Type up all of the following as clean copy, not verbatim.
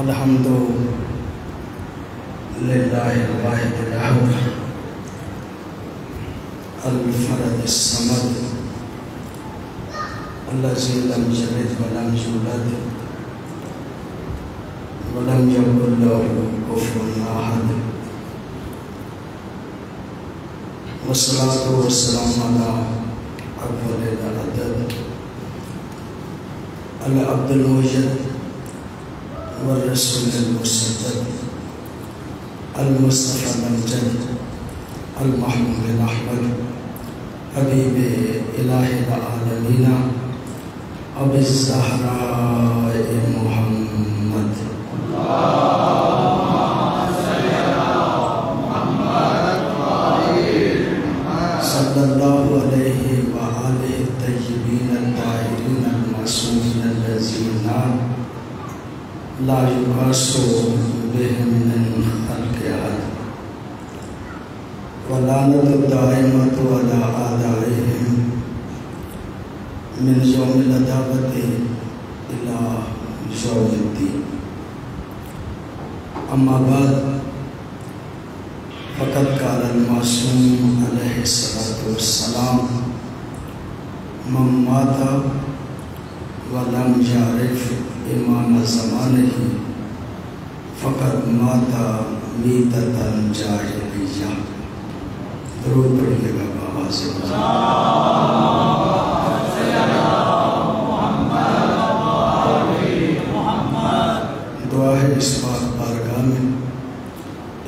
الحمد للہ الواحد الاحد الفرد الصمد الذی لم یلد ولم یولد ولم یکن له کفوا احد والصلاة والسلام علی اول العدد العبد الموجد والرسول المصدق المصطفى الممجد المحمود الأحمد حبيب إله العالمين أبي الزهراء محمد صلى الله عليه وآله الطيبين الطاهرين المعصومين الذين لا يقاس بهم من خلق أحد واللعنة الدائمة على أعدائهم من يوم العداوة إلى يوم الدين. أما بعد فقد قال المعصوم عليه الصلاة والسلام من مات ولم يعرف امام زمانه فقد مات میتۃ جاہلیہ. درود پڑھیے گا بآواز دعا ہے اس بار بارگاہ میں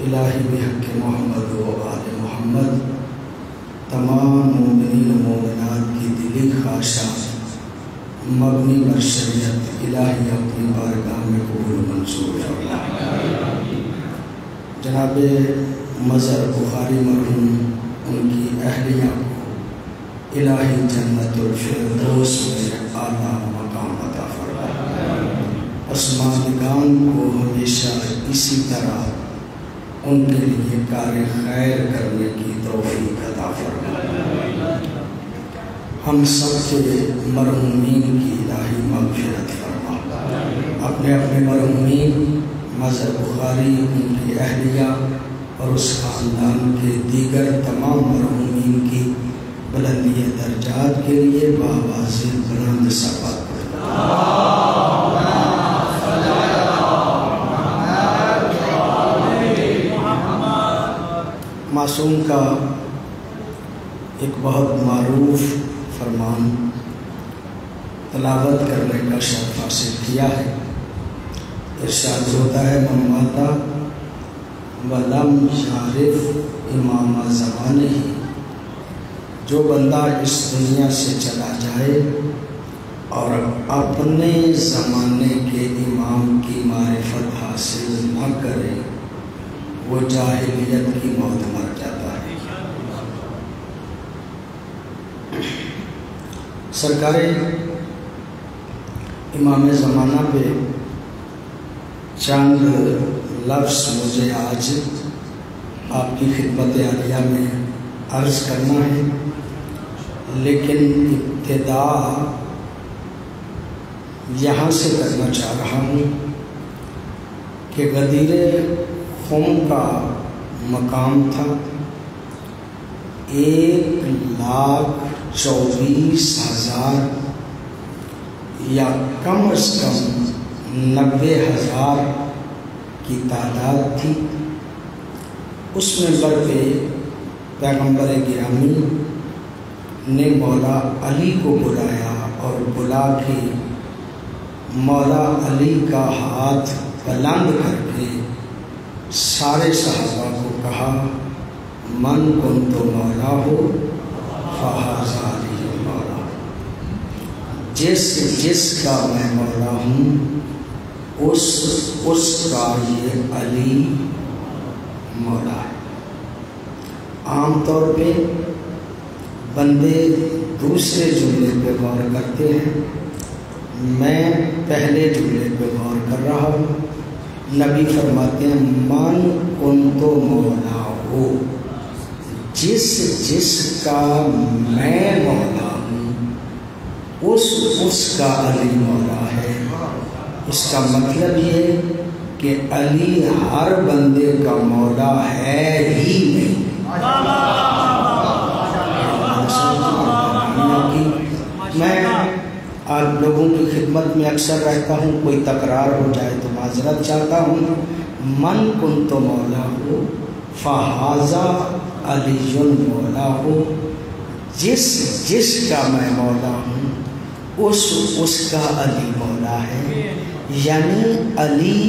الہی بحق محمد و آل محمد تمام مومنین و مومنات کی دلی خواہشات مبنی بر شریعت الہی اپنی بارگاہ میں قبول منظور فرمائے. جناب مظہر بخاری مرحوم ان کی اہلیہ کو الہی جنت الفردوس میں اعلیٰ مقام عطا فرمائے. عثمانیگان کو ہمیشہ اسی طرح ان کے لیے کار خیر کرنے کی توفیق عطا فرمائے. ہم سب کے مرحومین کی الہی مغفرت فرما. اپنے اپنے مرحومین مظہر بخاری ان کی اہلیہ اور اس خاندان کے دیگر تمام مرحومین کی بلندی درجات کے لیے بآواز بلند صفات معصوم کا ایک بہت معروف فرمان تلاوت کرنے کا شرف حاصل کیا ہے. ارشاد ہوتا ہے من مات ولم یعرف امام زمانہ، جو بندہ اس دنیا سے چلا جائے اور اپنے زمانے کے امام کی معرفت حاصل نہ کرے وہ جاہلیت کی موت مر جاتا ہے. سرکار امام زمانہ پہ چند لفظ مجھے آج آپ کی خدمت عالیہ میں عرض کرنا ہے، لیکن ابتدا یہاں سے کرنا چاہ رہا ہوں کہ غدیر خم کا مقام تھا 1,24,000 یا کم از کم 90,000 کی تعداد تھی. اس منبر پہ پیغمبر گرامی نے مولا علی کو بلایا اور بلا کے مولا علی کا ہاتھ بلند کر کے سارے صحابہ کو کہا من کنت مولا ہو فہذا علی مولا، جس کا میں مولا ہوں اس کا یہ علی مولا ہے. عام طور پہ بندے دوسرے جملے پہ غور کرتے ہیں، میں پہلے جملے پہ غور کر رہا ہوں. نبی فرماتے ہیں من کنت مولا ہو، جس کا میں مولا ہوں اس کا علی مولا ہے. اس کا مطلب یہ کہ علی ہر بندے کا مولا ہے ہی نہیں۔ میں آپ لوگوں کی خدمت میں اکثر رہتا ہوں، کوئی تکرار ہو جائے تو معذرت چاہتا ہوں۔ من کنت مولا ہو فہذا علی مولا ہو، جس کا میں مولا ہوں اس کا علی مولا ہے۔ یعنی علی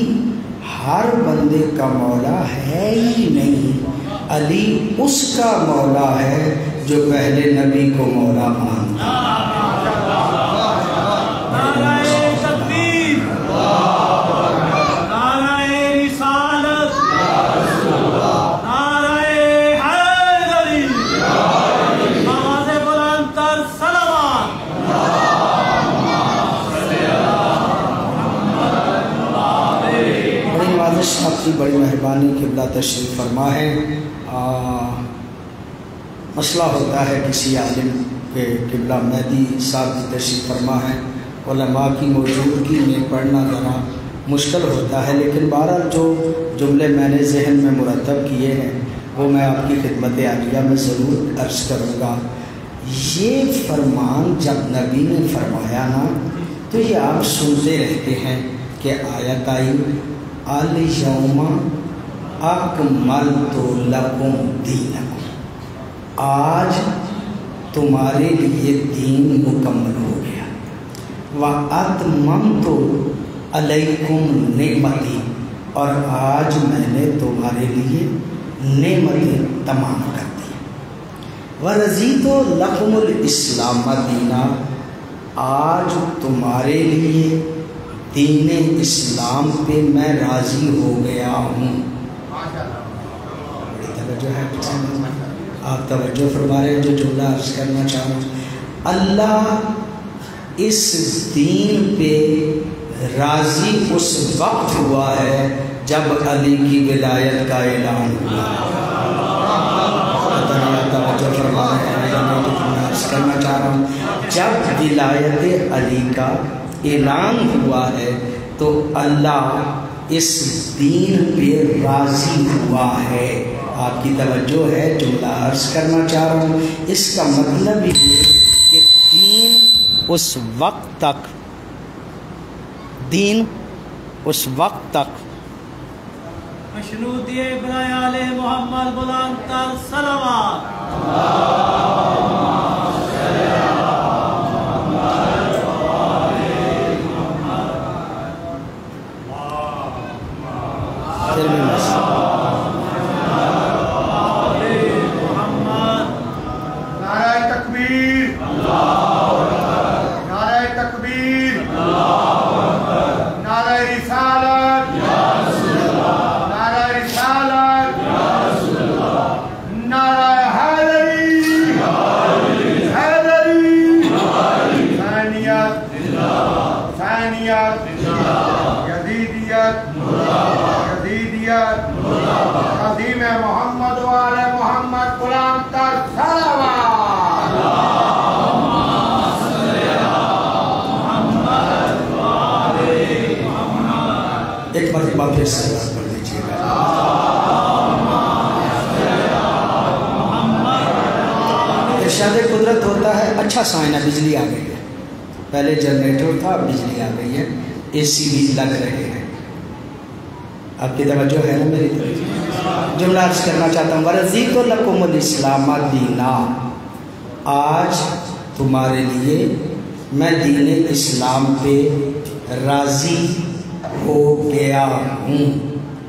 ہر بندے کا مولا ہے ہی نہیں، علی اس کا مولا ہے جو پہلے نبی کو مولا مانتا۔ آپ کی بڑی مہربانی، قبلہ تشریف فرما ہے۔ مسئلہ ہوتا ہے کسی عالم کے قبلہ مہدی صاحب کی تشریف فرما ہے، علماء کی موجودگی میں پڑھنا ذرا مشکل ہوتا ہے، لیکن بہرحال جو جملے میں نے ذہن میں مرتب کیے ہیں وہ میں آپ کی خدمت عالیہ میں ضرور عرض کروں گا۔ یہ فرمان جب نبی نے فرمایا نا تو یہ آپ سنتے رہتے ہیں کہ آیت آئی الیوم اکملت لکم دینکم، آج تمہارے لیے دین مکمل ہو گیا، وَأَتْمَمْتُ عَلَيْكُمْ نِعْمَتِي، اور آج میں نے تمہارے لیے نعمتیں تمام کر دی، وَرَضِيتُ لَكُمُ الْإِسْلَامَ دِينًا، آج تمہارے لیے دین اسلام پہ میں راضی ہو گیا ہوں۔ بڑی توجہ ہے، آپ توجہ فرما رہے ہیں جو جملہ عرض کرنا چاہ رہا ہوں۔ اللہ اس دین پہ راضی اس وقت ہوا ہے جب علی کی ولایت کا اعلان ہوا۔ توجہ فرما رہے ہیں جو جملہ عرض کرنا چاہ رہا ہوں، جب ولایت علی کا اعلان ہوا ہے تو اللہ اس دین پہ راضی ہوا ہے۔ آپ کی توجہ ہے، جملہ عرض کرنا چاہ رہا ہوں، اس کا مطلب یہ کہ دین اس وقت تک مشروطیہ برائے آل محمد بلند تر صلوات۔ عظیم محمد والے محمد غلام تر صلوات۔ ایک مرتبہ پھر صلوات پڑھ لیجیے گا۔ ارشاد قدرت ہوتا ہے، اچھا سائن ہے، بجلی آ گئی ہے، پہلے جنریٹر تھا، بجلی آ گئی ہے، اے سی بھی لگ رہے ہیں۔ آپ کی توجہ ہے نا میری طرف؟ جملہ عرض کرنا چاہتا ہوں، وَرَضِيتُ لَكُمُ الْإِسْلَامَ دِينًا، آج تمہارے لیے میں دین اسلام پہ راضی ہو گیا ہوں۔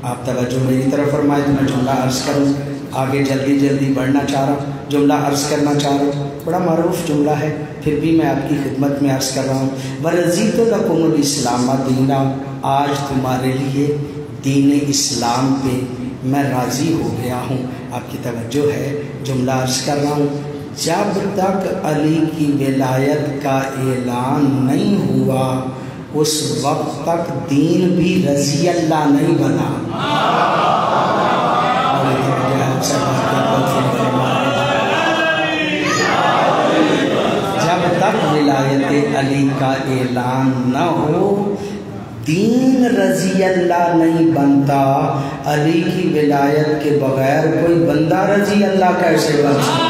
آپ توجہ میری طرف فرمائے تو میں جملہ عرض کروں، آگے جلدی بڑھنا چاہ رہا ہوں، جملہ عرض کرنا چاہ رہا ہوں، بڑا معروف جملہ ہے، پھر بھی میں آپ کی خدمت میں عرض کر رہا ہوں۔ وَرَضِيتُ لَكُمُ الْإِسْلَامَ دِينًا، آج تمہارے لیے دین اسلام پہ میں راضی ہو گیا ہوں۔ آپ کی توجہ ہے، جملہ عرض کر رہا ہوں، جب تک علی کی ولایت کا اعلان نہیں ہوا اس وقت تک دین بھی رضی اللہ نہیں بنا۔ جب تک ولایت علی کا اعلان نہ ہو دین رضی اللہ نہیں بنتا، علی کی ولایت کے بغیر کوئی بندہ رضی اللہ کیسے بن سکتا؟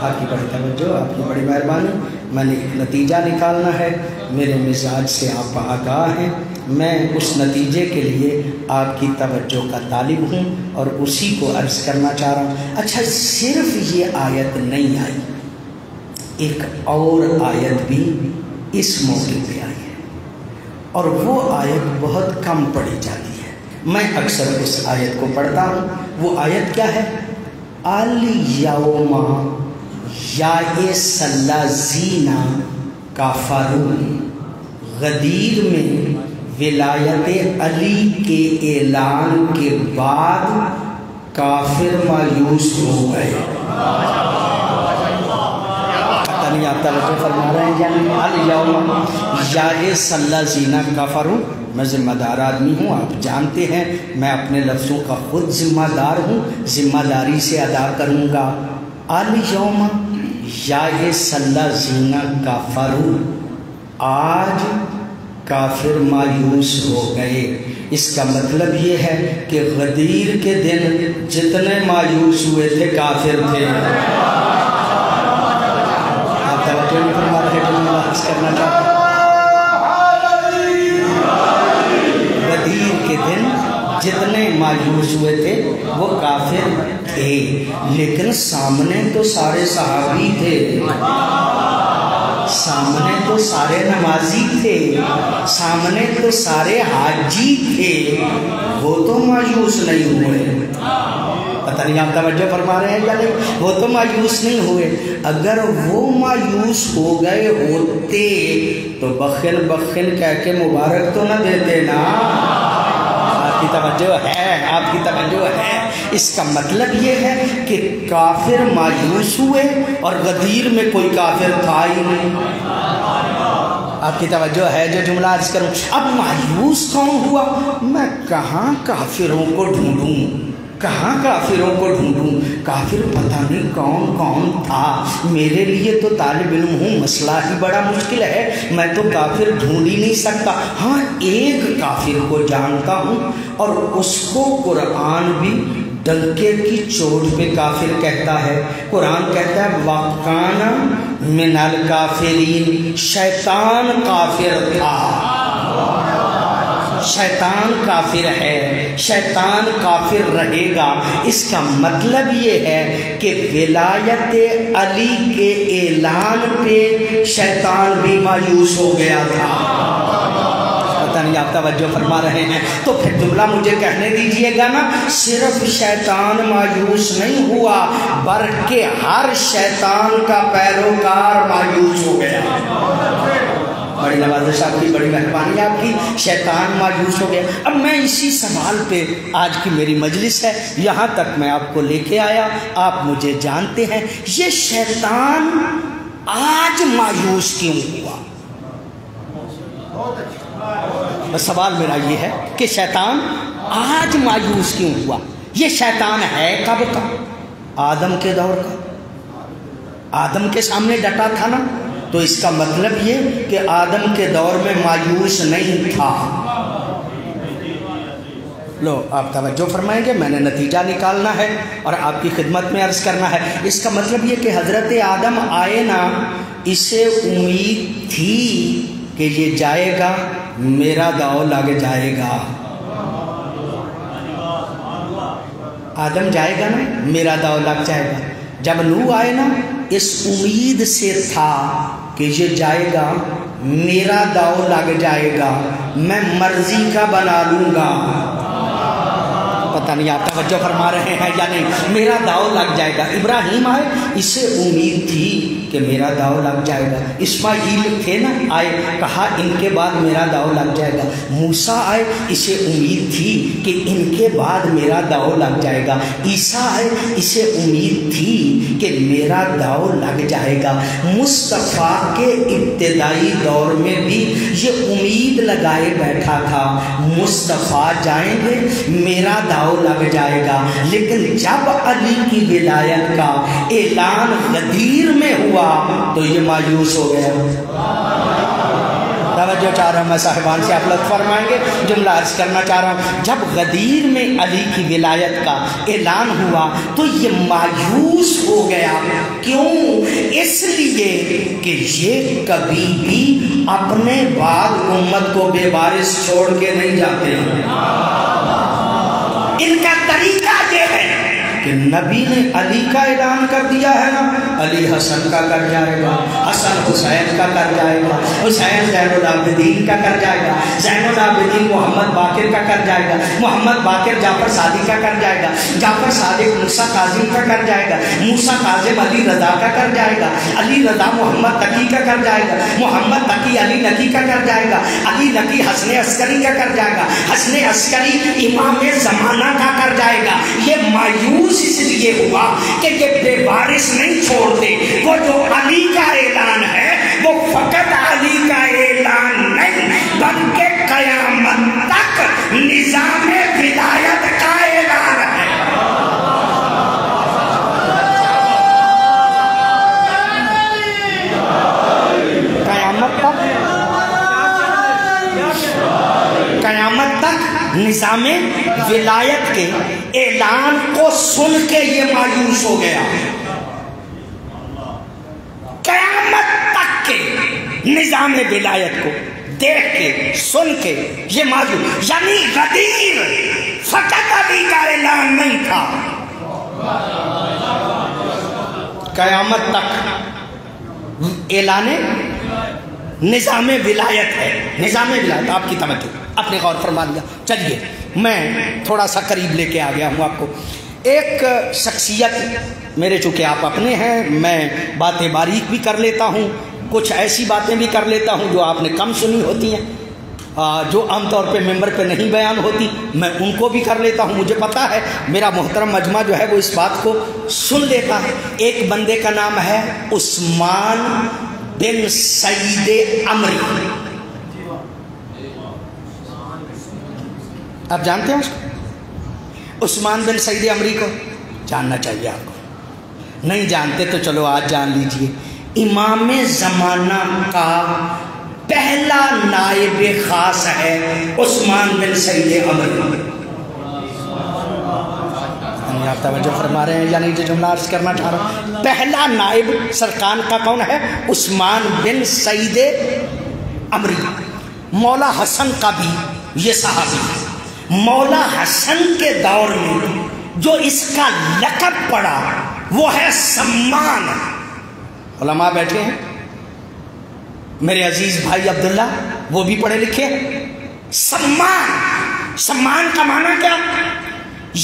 آپ کی بڑی توجہ، آپ کی بڑی مہربانی۔ میں نے ایک نتیجہ نکالنا ہے، میرے مزاج سے آپ آگاہ ہیں، میں اس نتیجے کے لیے آپ کی توجہ کا طالب ہوں اور اسی کو عرض کرنا چاہ رہا ہوں۔ اچھا، صرف یہ آیت نہیں آئی، ایک اور آیت بھی اس موقع پہ آئی ہے، اور وہ آیت بہت کم پڑھی جاتی ہے۔ میں اکثر اس آیت کو پڑھتا ہوں۔ وہ آیت کیا ہے؟ الیوم یائس الذین کفروا، غدیر میں ولایت علی کے اعلان کے بعد کافر مایوس ہو گئے۔ پتہ نہیں آپ توجہ فرما رہے ہیں یعنی الیوم یائس الذین کفروا۔ میں ذمہ دار آدمی ہوں، آپ جانتے ہیں، میں اپنے لفظوں کا خود ذمہ دار ہوں، ذمہ داری سے ادا کروں گا۔ الیوم یائس الذین کفروا، آج کافر مایوس ہو گئے۔ اس کا مطلب یہ ہے کہ غدیر کے دن جتنے مایوس ہوئے تھے کافر تھے۔ آپ توجہ نہیں فرما رہے کہ میں بحث کرنا چاہتا ہوں۔ غدیر کے دن جتنے مایوس ہوئے تھے وہ کافر تھے، لیکن سامنے تو سارے صحابی تھے، سامنے تو سارے نمازی تھے، سامنے تو سارے حاجی تھے، وہ تو مایوس نہیں ہوئے۔ پتہ نہیں آپ توجہ فرما رہے ہیں یا نہیں؟ وہ تو مایوس نہیں ہوئے۔ اگر وہ مایوس ہو گئے ہوتے تو بخل بخل کہہ کے مبارک تو نہ دیتے نا۔ آپ کی توجہ ہے، آپ کی توجہ ہے۔ اس کا مطلب یہ ہے کہ کافر مایوس ہوئے اور غدیر میں کوئی کافر تھا ہی نہیں۔ آپ کی توجہ ہے جو جملہ عرض کروں؟ اب مایوس کون ہوا؟ میں کہاں کافروں کو ڈھونڈوں، کہاں کافروں کو ڈھونڈوں؟ کافر پتہ نہیں کون کون تھا۔ میرے لیے تو طالب علم ہوں، مسئلہ ہی بڑا مشکل ہے، میں تو کافر ڈھونڈ ہی نہیں سکتا۔ ہاں، ایک کافر کو جانتا ہوں اور اس کو قرآن بھی ڈنکے کی چوٹ پہ کافر کہتا ہے۔ قرآن کہتا ہے وَكَانَ مِنَ الْكَافِرِينَ، شیطان کافر تھا، شیطان کافر ہے، شیطان کافر رہے گا۔ اس کا مطلب یہ ہے کہ ولایت علی کے اعلان پہ شیطان بھی مایوس ہو گیا تھا۔ پتہ نہیں آپ توجہ فرما رہے ہیں؟ تو پھر جملہ مجھے کہنے دیجئے گا نا، صرف شیطان مایوس نہیں ہوا بلکہ ہر شیطان کا پیروکار مایوس ہو گیا۔ بڑی نوازش آپ کی، بڑی مہربانی آپ کی، شیطان مایوس ہو گیا۔ اب میں اسی سوال پہ آج کی میری مجلس ہے، یہاں تک میں آپ کو لے کے آیا۔ آپ مجھے جانتے ہیں، یہ شیطان آج مایوس کیوں ہوا؟ سوال میرا یہ ہے کہ شیطان آج مایوس کیوں ہوا؟ یہ شیطان ہے کب کا؟ آدم کے دور کا۔ آدم کے سامنے ڈٹا تھا نا، تو اس کا مطلب یہ کہ آدم کے دور میں مایوس نہیں تھا۔ لو آپ توجہ فرمائیں گے، میں نے نتیجہ نکالنا ہے اور آپ کی خدمت میں عرض کرنا ہے۔ اس کا مطلب یہ کہ حضرت آدم آئے نا، اسے امید تھی کہ یہ جائے گا، میرا داؤ لگ جائے گا۔ آدم جائے گا نا، میرا داؤ لگ جائے گا۔ جب نوح آئے نا، اس امید سے تھا کہ یہ جائے گا، میرا داؤ لگ جائے گا، میں مرضی کا بنا لوں گا۔ پتہ نہیں آپ توجہ فرما رہے ہیں یا نہیں؟ میرا داؤ لگ جائے گا۔ ابراہیم آئے، اسے امید تھی کہ میرا داؤ لگ جائے گا۔ اسماعیل تھے نا، آئے، کہا ان کے بعد میرا داؤ لگ جائے گا۔ موسیٰ آئے، اسے امید تھی کہ ان کے بعد میرا داؤ لگ جائے گا۔ عیسیٰ آئے، اسے امید تھی کہ میرا داؤ لگ جائے گا۔ مصطفیٰ کے ابتدائی دور میں بھی یہ امید لگائے بیٹھا تھا، مصطفیٰ جائیں گے، میرا داؤ لگ جائے گا۔ لیکن جب علی کی ولایت کا اعلان غدیر میں ہوا تو یہ مایوس ہو گیا۔ میں صاحبان سے آپ لطف فرمائیں گے. جملہ عرض کرنا چاہ رہا ہوں، جب غدیر میں علی کی ولایت کا اعلان ہوا تو یہ مایوس ہو گیا. کیوں؟ اس لیے کہ یہ کبھی بھی اپنے بعد امت کو بے وارث چھوڑ کے نہیں جاتے ہیں. ان کا طریقہ یہ ہے کہ نبی نے علی کا اعلان کر دیا ہے نا، علی حسن کا کر جائے گا، حسن حسین کا کر جائے گا، حسین زین العابدین کا کر جائے گا، زین العابدین محمد باقر کا کر جائے گا، محمد باقر جعفر صادق کا کر جائے گا، جعفر صادق موسیٰ کاظم کا کر جائے گا، موسیٰ کاظم علی رضا کا کر جائے گا، علی رضا محمد تقی کا کر جائے گا، محمد تقی علی نقی کا کر جائے گا، علی نقی حسن عسکری کا کر جائے گا، حسن عسکری امام زمانہ کا کر جائے گا. یہ مایوس اس لیے ہوا کہ یہ بے وارث نہیں چھوڑتے. وہ جو علی کا اعلان ہے وہ فقط علی کا اعلان نہیں بلکہ قیامت تک نظام ولایت کا اعلان ہے. قیامت تک نظام ولایت کے اعلان کو سن کے یہ مایوس ہو گیا. قیامت تک کے نظام ولایت کو دیکھ کے سن کے یہ مایوس، یعنی غدیر فقط علی کا اعلان نہیں تھا، قیامت تک اعلان نظام ولایت ہے. نظام ولایت آپ کی توجہ اپنے غور فرما لیا. چلیے میں تھوڑا سا قریب لے کے آ گیا ہوں آپ کو. ایک شخصیت، میرے چونکہ آپ اپنے ہیں، میں باتیں باریک بھی کر لیتا ہوں، کچھ ایسی باتیں بھی کر لیتا ہوں جو آپ نے کم سنی ہوتی ہیں، جو عام طور پہ ممبر پہ نہیں بیان ہوتی، میں ان کو بھی کر لیتا ہوں. مجھے پتا ہے میرا محترم مجمع جو ہے وہ اس بات کو سن لیتا ہے. ایک بندے کا نام ہے عثمان بن سعید عمری. آپ جانتے ہیں اس کو؟ عثمان بن سعید عمری کو جاننا چاہیے آپ کو. نہیں جانتے تو چلو آج جان لیجئے. امام زمانہ کا پہلا نائب خاص ہے عثمان بن سعید عمری. آپ توجہ فرما رہے ہیں یعنی جو جملہ عرض کرنا چاہ رہا ہوں، پہلا نائب سرکان کا کون ہے؟ عثمان بن سعید عمری. مولا حسن کا بھی یہ صحابی ہے. مولا حسن کے دور میں جو اس کا لقب پڑا وہ ہے سمان. علماء بیٹھے ہیں، میرے عزیز بھائی عبداللہ وہ بھی پڑھے لکھے. سمان، سمان کا معنی کیا؟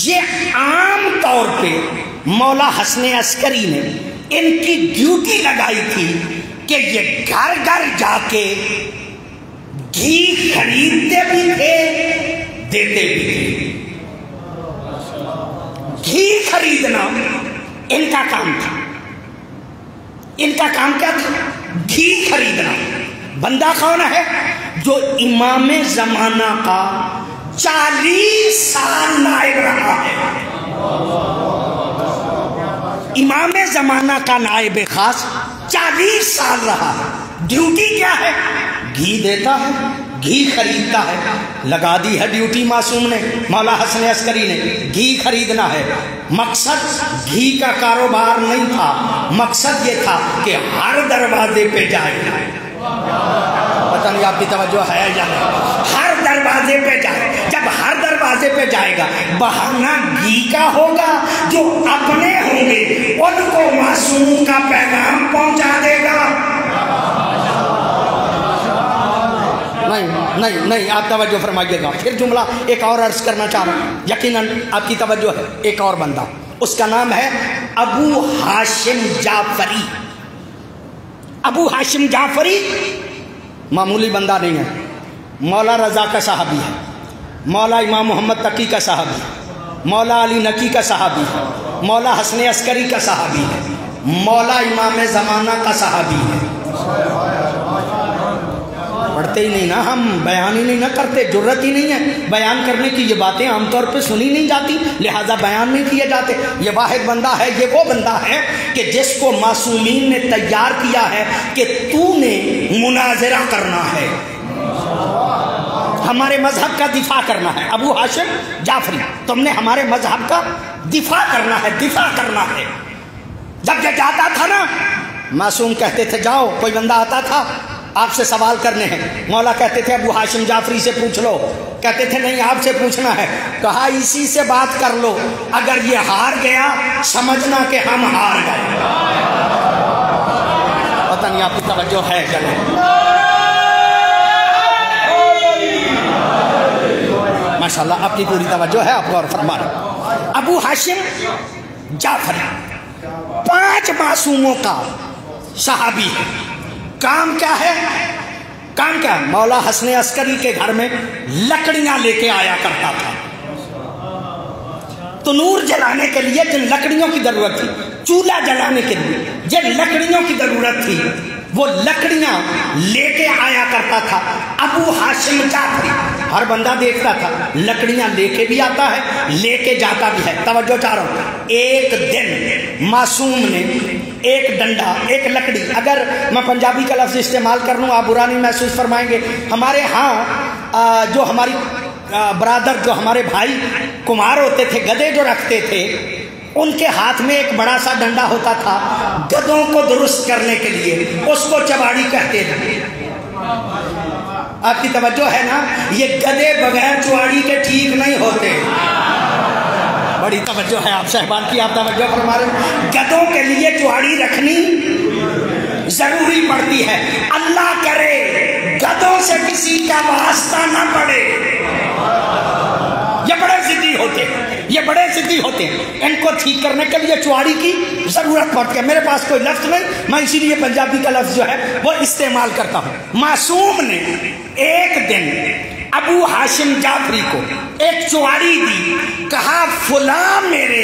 یہ عام طور پہ مولا حسن عسکری نے ان کی ڈیوٹی لگائی تھی کہ یہ گھر گھر جا کے گھی خریدتے بھی تھے دیتے بھی تھے. گھی خریدنا ان کا کام تھا. ان کا کام کیا تھا؟ گھی خریدنا. بندہ کون ہے؟ جو امام زمانہ کا 40 سال نائب رہا ہے. امام زمانہ کا نائب خاص 40 سال رہا. ڈیوٹی کیا ہے؟ گھی دیتا ہے، گھی خریدتا ہے. لگا دی ہے ڈیوٹی معصوم نے، مولا حسن عسکری نے، گھی خریدنا ہے. مقصد گھی کا کاروبار نہیں تھا، مقصد یہ تھا کہ ہر دروازے پہ جائے. پتہ نہیں آپ کی توجہ ہے یا نہیں؟ ہر دروازے پہ جائے. جب ہر دروازے پہ جائے گا بہانہ گھی کا ہوگا، جو اپنے ہوں گے ان کو معصوم کا پیغام پہنچا دے گا. نہیں آپ توجہ فرمائیے گا. پھر جملہ ایک اور عرض کرنا چاہ رہا ہوں، یقیناً آپ کی توجہ ہے. ایک اور بندہ، اس کا نام ہے ابو ہاشم جعفری. ابو ہاشم جعفری معمولی بندہ نہیں ہے. مولا رضا کا صحابی ہے، مولا امام محمد تقی کا صحابی ہے، مولا علی نقی کا صحابی ہے، مولا حسن عسکری کا صحابی ہے، مولا امام زمانہ کا صحابی ہے. پڑھتے ہی نہیں نا، ہم بیان ہی نہیں نہ کرتے، جرت ہی نہیں ہے بیان کرنے کی. یہ باتیں عام طور پہ سنی نہیں جاتی، لہذا بیان نہیں کیے جاتے. یہ واحد بندہ ہے، یہ وہ بندہ ہے کہ جس کو معصومین نے تیار کیا ہے کہ تو نے مناظرہ کرنا ہے. ہمارے مذہب کا دفاع کرنا ہے. ابو ہاشم جعفری تم نے ہمارے مذہب کا دفاع کرنا ہے، دفاع کرنا ہے. جب یہ جاتا تھا نا معصوم کہتے تھے جاؤ، کوئی بندہ آتا تھا آپ سے سوال کرنے ہیں، مولا کہتے تھے ابو ہاشم جعفری سے پوچھ لو، کہتے تھے نہیں آپ سے پوچھنا ہے. کہا اسی سے بات کر لو، اگر یہ ہار گیا سمجھنا کہ ہم ہار گئے. پتہ نہیں آپ کی توجہ ہے چلے. ماشاءاللہ آپ کی پوری توجہ ہے، آپ غور فرما رہے. ابو ہاشم جعفری 5 معصوموں کا صحابی ہے. کام کیا ہے؟ کام کیا ہے؟ مولا حسن عسکری کے گھر میں لکڑیاں لے کے آیا کرتا تھا. تنور جلانے کے لیے جن لکڑیوں کی ضرورت تھی، چولہا جلانے کے لیے جن لکڑیوں کی ضرورت تھی، وہ لکڑیاں لے کے آیا کرتا تھا ابو ہاشم جعفری. ہر بندہ دیکھتا تھا لکڑیاں لے کے بھی آتا ہے، لے کے جاتا بھی ہے. توجہ چاہ رہا ہوں. ایک دن معصوم نے ایک ڈنڈا، ایک لکڑی، اگر میں پنجابی کا لفظ استعمال کر لوں آپ برا نہیں محسوس فرمائیں گے. ہمارے ہاں جو ہماری برادر، جو ہمارے بھائی کمار ہوتے تھے، گدے جو رکھتے تھے، ان کے ہاتھ میں ایک بڑا سا ڈنڈا ہوتا تھا گدوں کو درست کرنے کے لیے، اس کو چباڑی کہتے ہیں. آپ کی توجہ ہے نا؟ یہ گدے بغیر چواڑی کے ٹھیک نہیں ہوتے. بڑی توجہ ہے آپ صاحبان کی، آپ توجہ فرما رہے ہیں. گدوں کے لیے چواڑی رکھنی ضروری پڑتی ہے. اللہ کرے گدوں سے کسی کا واسطہ نہ پڑے. یہ بڑے ضدی ہوتے ہیں، یہ بڑے ضدی ہوتے ہیں. ان کو ٹھیک کرنے کے لیے چواڑی کی ضرورت پڑتی ہے. میرے پاس کوئی لفظ نہیں، میں اسی لیے پنجابی کا لفظ جو ہے وہ استعمال کرتا ہوں. معصوم نے ایک دن ابو ہاشم جعفری کو ایک چواڑی دی، کہا فلاں میرے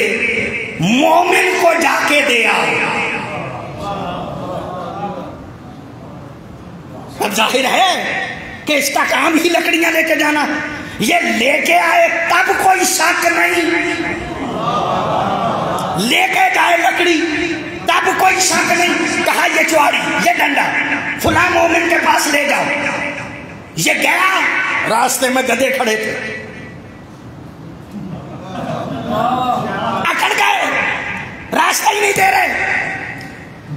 مومن کو جا کے دے آؤ. اب ظاہر ہے کہ اس کا کام ہی لکڑیاں لے کے جانا. یہ لے کے آئے تب کوئی شک نہیں، لے کے جائے لکڑی تب کوئی شک نہیں. کہا یہ چواڑی، یہ ڈنڈا فلاں مومن کے پاس لے جاؤ. یہ گیا، راستے میں گدے کھڑے تھے، اکڑ گئے، راستہ ہی نہیں دے رہے.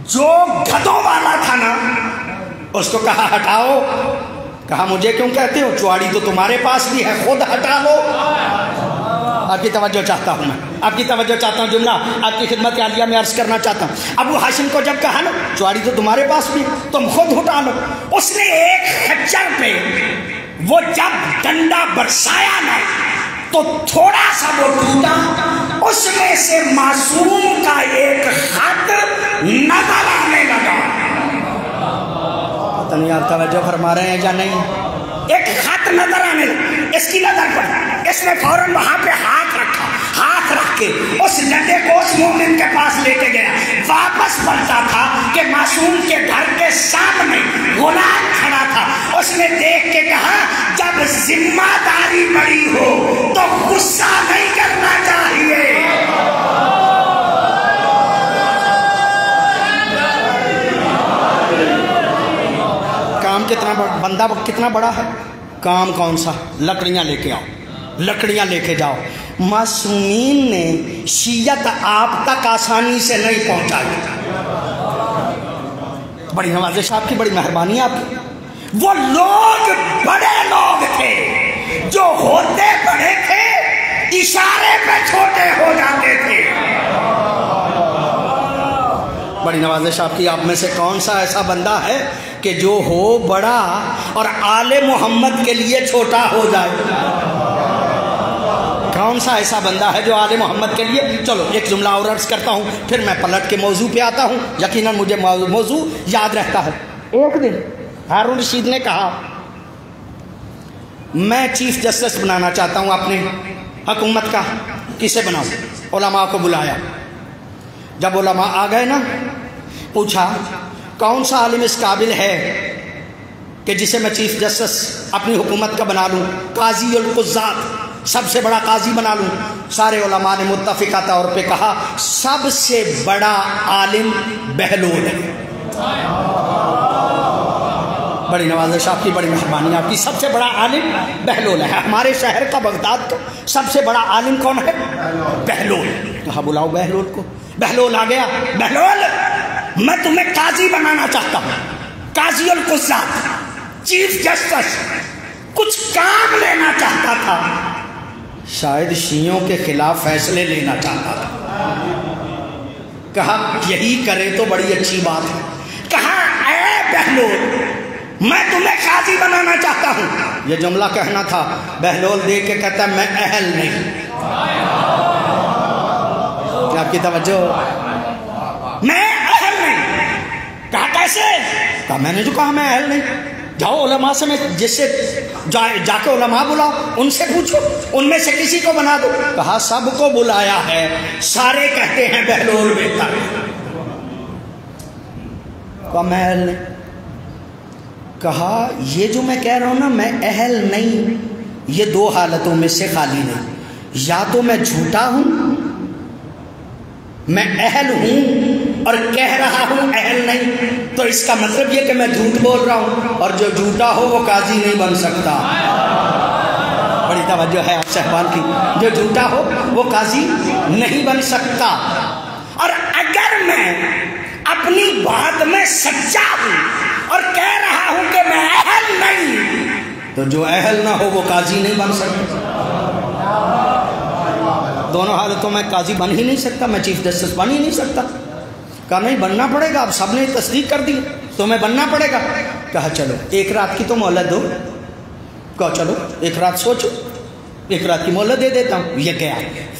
جو گدوں والا تھا نا اس کو کہا ہٹاؤ. کہا مجھے کیوں کہتے ہو؟ چواڑی تو تمہارے پاس بھی ہے، خود ہٹا لو. آپ کی توجہ چاہتا ہوں، میں آپ کی توجہ چاہتا ہوں. جملہ آپ کی خدمت عالیہ میں عرض کرنا چاہتا ہوں. ابو ہاشم کو جب کہا نا چواڑی تو تمہارے پاس بھی، تم خود ہٹا لو. اس نے ایک خچر پہ وہ جب ڈنڈا برسایا نا تو تھوڑا سا وہ ٹوٹا، اس میں سے معصوم کا ایک خط نظر آنے لگا. پتہ نہیں آپ توجہ فرما رہے ہیں یا نہیں؟ ایک خط نظر آنے لگا. اس کی نظر پڑی، اس نے فوراً وہاں پہ ہاتھ رکھا، ہاتھ رکھ کے اس ڈنڈے کو اس مومن کے پاس لے کے گیا. واپس پلٹا تھا کہ معصوم کے گھر کے سامنے غلام کھڑا تھا. اس نے دیکھ کے کہا جب ذمہ داری بڑی ہو تو غصہ نہیں کرنا چاہیے. کام کتنا بندہ کتنا بڑا ہے، کام کون سا؟ لکڑیاں لے کے آؤ، لکڑیاں لے کے جاؤ. معصومین نے شیعت آپ تک آسانی سے نہیں پہنچائی. بڑی نوازش آپ کی، بڑی مہربانی آپ کی. وہ لوگ بڑے لوگ تھے جو ہوتے بڑے تھے، اشارے پہ چھوٹے ہو جاتے تھے. بڑی نوازش آپ کی. آپ میں سے کون سا ایسا بندہ ہے کہ جو ہو بڑا اور آل محمد کے لیے چھوٹا ہو جائے؟ کون سا ایسا بندہ ہے جو آل محمد کے لیے؟ چلو ایک جملہ اور عرض کرتا ہوں پھر میں پلٹ کے موضوع پہ آتا ہوں. یقیناً مجھے موضوع یاد رہتا ہے. ایک دن ہارون رشید نے کہا میں چیف جسٹس بنانا چاہتا ہوں اپنے حکومت کا. کسے بناؤں؟ علماء کو بلایا. جب علماء آ گئے نا، پوچھا کون سا عالم اس قابل ہے کہ جسے میں چیف جسٹس اپنی حکومت کا بنا لوں، قاضی القضات، سب سے بڑا قاضی بنا لوں. سارے علماء نے متفقہ طور پہ کہا سب سے بڑا عالم بہلول ہے. بڑی نوازش آپ کی، بڑی مہربانی آپ کی۔ سب سے بڑا عالم بہلول ہے ہمارے شہر کا، بغداد کا سب سے بڑا عالم کون ہے؟ بہلول۔ کہا بلاؤ بہلول کو۔ بہلول آ گیا۔ بہلول میں تمہیں قاضی بنانا چاہتا ہوں، قاضی القضات، چیف جسٹس، کچھ کام لینا چاہتا تھا، شاید شیعوں کے خلاف فیصلے لینا چاہتا تھا۔ کہا یہی کرے تو بڑی اچھی بات ہے۔ کہا اے بہلول میں تمہیں قاضی بنانا چاہتا ہوں۔ یہ جملہ کہنا تھا، بہلول دیکھ کے کہتا ہے میں اہل نہیں۔ کیا آپ کی توجہ؟ میں اہل نہیں۔ کہا کیسے؟ کہا میں نے جو کہا میں اہل نہیں۔ جاؤ علماء سے، میں جس سے جا کے علماء بلاؤ، ان سے پوچھو، ان میں سے کسی کو بنا دو۔ کہا سب کو بلایا ہے، سارے کہتے ہیں بہلول بہتر ہے۔ کہا میں اہل نہیں۔ کہا یہ جو میں کہہ رہا ہوں نا میں اہل نہیں، یہ دو حالتوں میں سے خالی نہیں، یا تو میں جھوٹا ہوں، میں اہل ہوں اور کہہ رہا ہوں اہل نہیں، تو اس کا مطلب یہ کہ میں جھوٹ بول رہا ہوں، اور جو جھوٹا ہو وہ قاضی نہیں بن سکتا۔ بڑی توجہ ہے آپ صاحبان کی۔ جو جھوٹا ہو وہ قاضی نہیں بن سکتا۔ اور اگر میں اپنی بات میں سچا ہوں اور کہہ رہا ہوں کہ میں اہل نہیں، تو جو اہل نہ ہو وہ قاضی نہیں بن سکتا۔ دونوں حالتوں میں قاضی بن ہی نہیں سکتا، میں چیف جسٹس بن ہی نہیں سکتا۔ کہا نہیں بننا پڑے گا، اب سب نے تصدیق کر دی تو میں بننا پڑے گا۔ کہا چلو ایک رات کی تو مہلت دو۔ کہا چلو ایک رات سوچو، ایک رات کی مہلت دے دیتا ہوں۔ یہ گیا،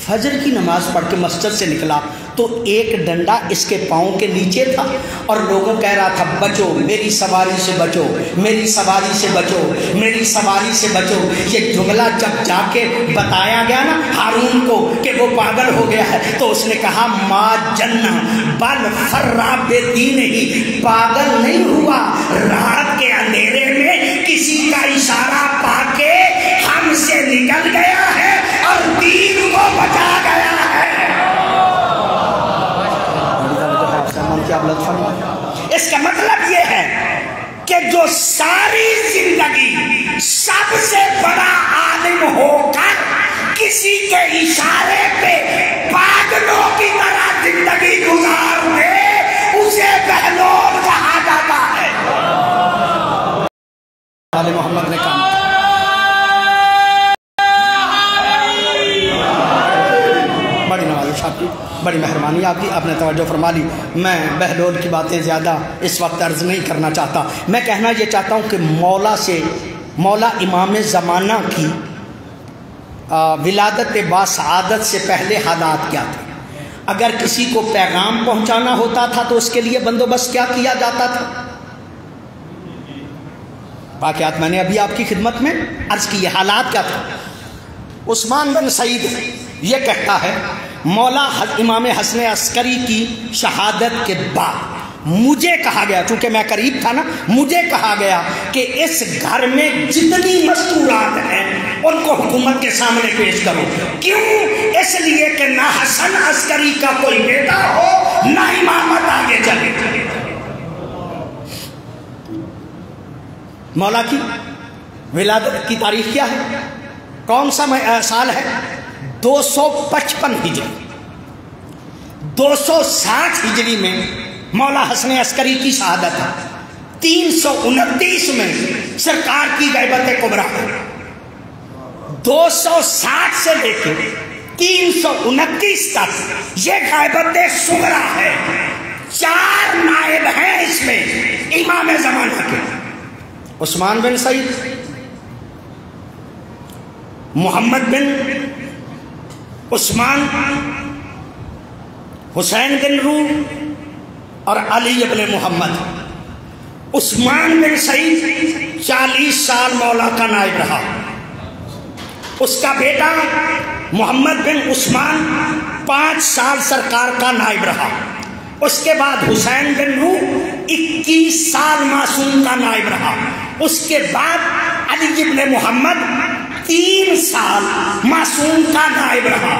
فجر کی نماز پڑھ کے مسجد سے نکلا تو ایک ڈنڈا اس کے پاؤں کے نیچے تھا اور لوگوں کہہ رہا تھا بچو میری سواری سے، بچو میری سواری سے، بچو میری سواری سے بچو۔ یہ جملہ جب جا کے بتایا گیا نا ہارون کو کہ وہ پاگل ہو گیا ہے، تو اس نے کہا ما جنہ بل فرّا بے دین ہی، پاگل نہیں ہوا، رات کے اندھیرے میں کسی کا اشارہ پا کے ہم سے نکل گیا ہے اور دین کو بچا گیا ہے۔ اس کا مطلب یہ ہے کہ جو ساری زندگی سب سے بڑا عالم ہو کر کسی کے اشارے پہ پاگلوں کی طرح زندگی گزار دے اسے بہلول کہا جاتا ہے۔ آل محمد نے کام بڑی نوازش آپ کی، بڑی مہربانی آپ کی، آپ نے توجہ فرما لی۔ میں بہلول کی باتیں زیادہ اس وقت عرض نہیں کرنا چاہتا، میں کہنا یہ چاہتا ہوں کہ مولا امام زمانہ کی ولادت باسعادت سے پہلے حالات کیا تھے؟ اگر کسی کو پیغام پہنچانا ہوتا تھا تو اس کے لیے بندوبست کیا کیا جاتا تھا؟ واقعات میں نے ابھی آپ کی خدمت میں عرض کی، یہ حالات کیا تھا؟ عثمان بن سعید یہ کہتا ہے مولا امام حسن عسکری کی شہادت کے بعد مجھے کہا گیا، چونکہ میں قریب تھا نا، مجھے کہا گیا کہ اس گھر میں جتنی مستورات ہیں ان کو حکومت کے سامنے پیش کرو۔ کیوں؟ اس لیے کہ نہ حسن عسکری کا کوئی بیٹا ہو نہ امامت آگے چلے۔ مولا کی ولادت کی تاریخ کیا ہے؟ کون سا سال ہے؟ 255 ہجری۔ 260 ہجری میں مولا حسن عسکری کی شہادت ہے، 329 میں سرکار کی غیبت کبریٰ ہے۔ 260 سے لے کے 329 تک یہ غیبت صغریٰ ہے۔ 4 نائب ہیں اس میں امام زمانہ کے، عثمان بن سعید، محمد بن عثمان، حسین بن روح اور علی ابن محمد۔ عثمان بن سعید 40 سال مولا کا نائب رہا، اس کا بیٹا محمد بن عثمان 5 سال سرکار کا نائب رہا، اس کے بعد حسین بن روح 21 سال معصوم کا نائب رہا، اس کے بعد علی ابن محمد 3 سال معصوم کا نائب رہا۔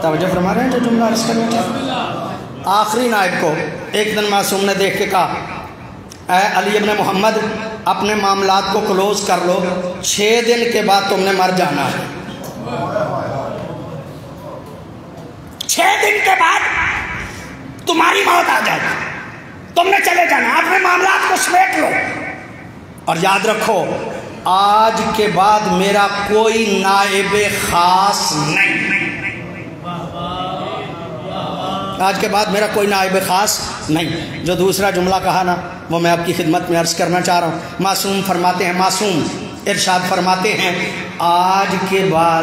توجہ فرما رہے ہیں جو جملہ عرض کرنا چاہتا؟ آخری نائب کو ایک دن معصوم نے دیکھ کے کہا اے علی ابن محمد اپنے معاملات کو کلوز کر لو، 6 دن کے بعد تم نے مر جانا ہے۔ 6 دن کے بعد تمہاری موت آ جائے گی، تم نے چلے جانا، اپنے معاملات کو سمیٹ لو، اور یاد رکھو آج کے بعد میرا کوئی نائب خاص نہیں، آج کے بعد میرا کوئی نائب خاص نہیں۔ جو دوسرا جملہ کہا نا وہ میں آپ کی خدمت میں عرض کرنا چاہ رہا ہوں۔ معصوم فرماتے ہیں، معصوم ارشاد فرماتے ہیں آج کے بعد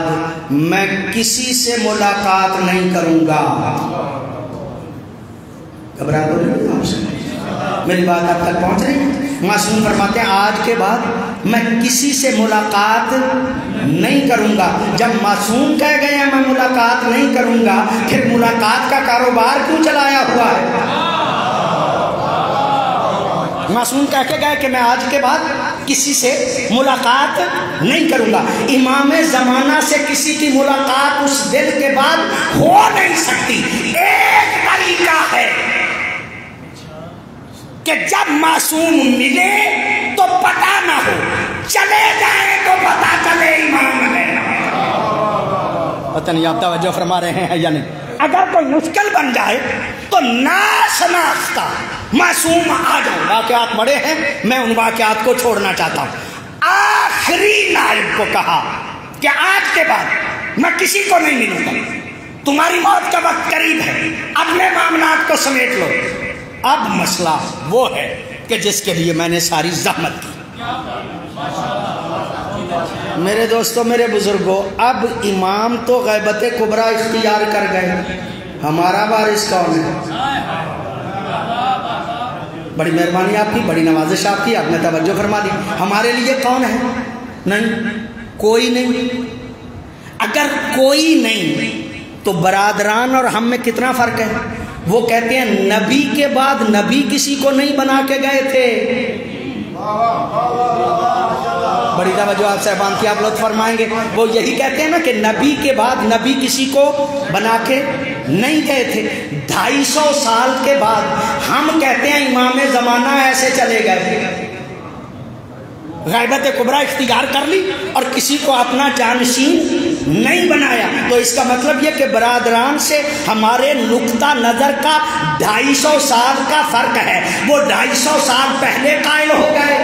میں کسی سے ملاقات نہیں کروں گا۔ گھبرا تو نہیں آپ سے؟ میری بات آپ تک پہنچ رہی ہے؟ معصوم فرماتے ہیں آج کے بعد میں کسی سے ملاقات نہیں کروں گا۔ جب معصوم کہہ گئے ہیں میں ملاقات نہیں کروں گا، پھر ملاقات کا کاروبار کیوں چلایا ہوا ہے؟ معصوم کہہ کے گئے کہ میں آج کے بعد کسی سے ملاقات نہیں کروں گا۔ امام زمانہ سے کسی کی ملاقات اس دن کے بعد ہو نہیں سکتی۔ ایک طریقہ ہے کہ جب معصوم ملے تو پتہ نہ ہو، چلے جائیں تو پتہ چلے امام ہے۔ پتہ نہیں آپ توجہ فرما رہے ہیں یا نہیں؟ اگر کوئی مشکل بن جائے تو ناشناختہ معصوم آ جاؤ۔ واقعات بڑے ہیں، میں ان واقعات کو چھوڑنا چاہتا ہوں۔ آخری نائب کو کہا کہ آج کے بعد میں کسی کو نہیں ملوں گا، تمہاری موت کا وقت قریب ہے، اپنے معاملات کو سمیٹ لو۔ اب مسئلہ وہ ہے کہ جس کے لیے میں نے ساری زحمت کی۔ میرے دوستو، میرے بزرگوں، اب امام تو غیبت کبریٰ اختیار کر گئے، ہمارا وارث کون ہے؟ بڑی مہربانی آپ کی، بڑی نوازش آپ کی، آپ نے توجہ فرما دی۔ ہمارے لیے کون ہے؟ نہیں، کوئی نہیں۔ اگر کوئی نہیں تو برادران اور ہم میں کتنا فرق ہے؟ وہ کہتے ہیں نبی کے بعد نبی کسی کو نہیں بنا کے گئے تھے۔ بڑی توجہ آپ صاحبان کی، آپ لطف فرمائیں گے۔ وہ یہی کہتے ہیں نا کہ نبی کے بعد نبی کسی کو بنا کے نہیں گئے تھے۔ 250 سال کے بعد ہم کہتے ہیں امام زمانہ ایسے چلے گئے، غیبت کبریٰ اختیار کر لی اور کسی کو اپنا جانشین نہیں بنایا۔ تو اس کا مطلب یہ کہ برادران سے ہمارے نقطہ نظر کا 250 سال کا فرق ہے۔ وہ 250 سال پہلے قائل ہو گئے۔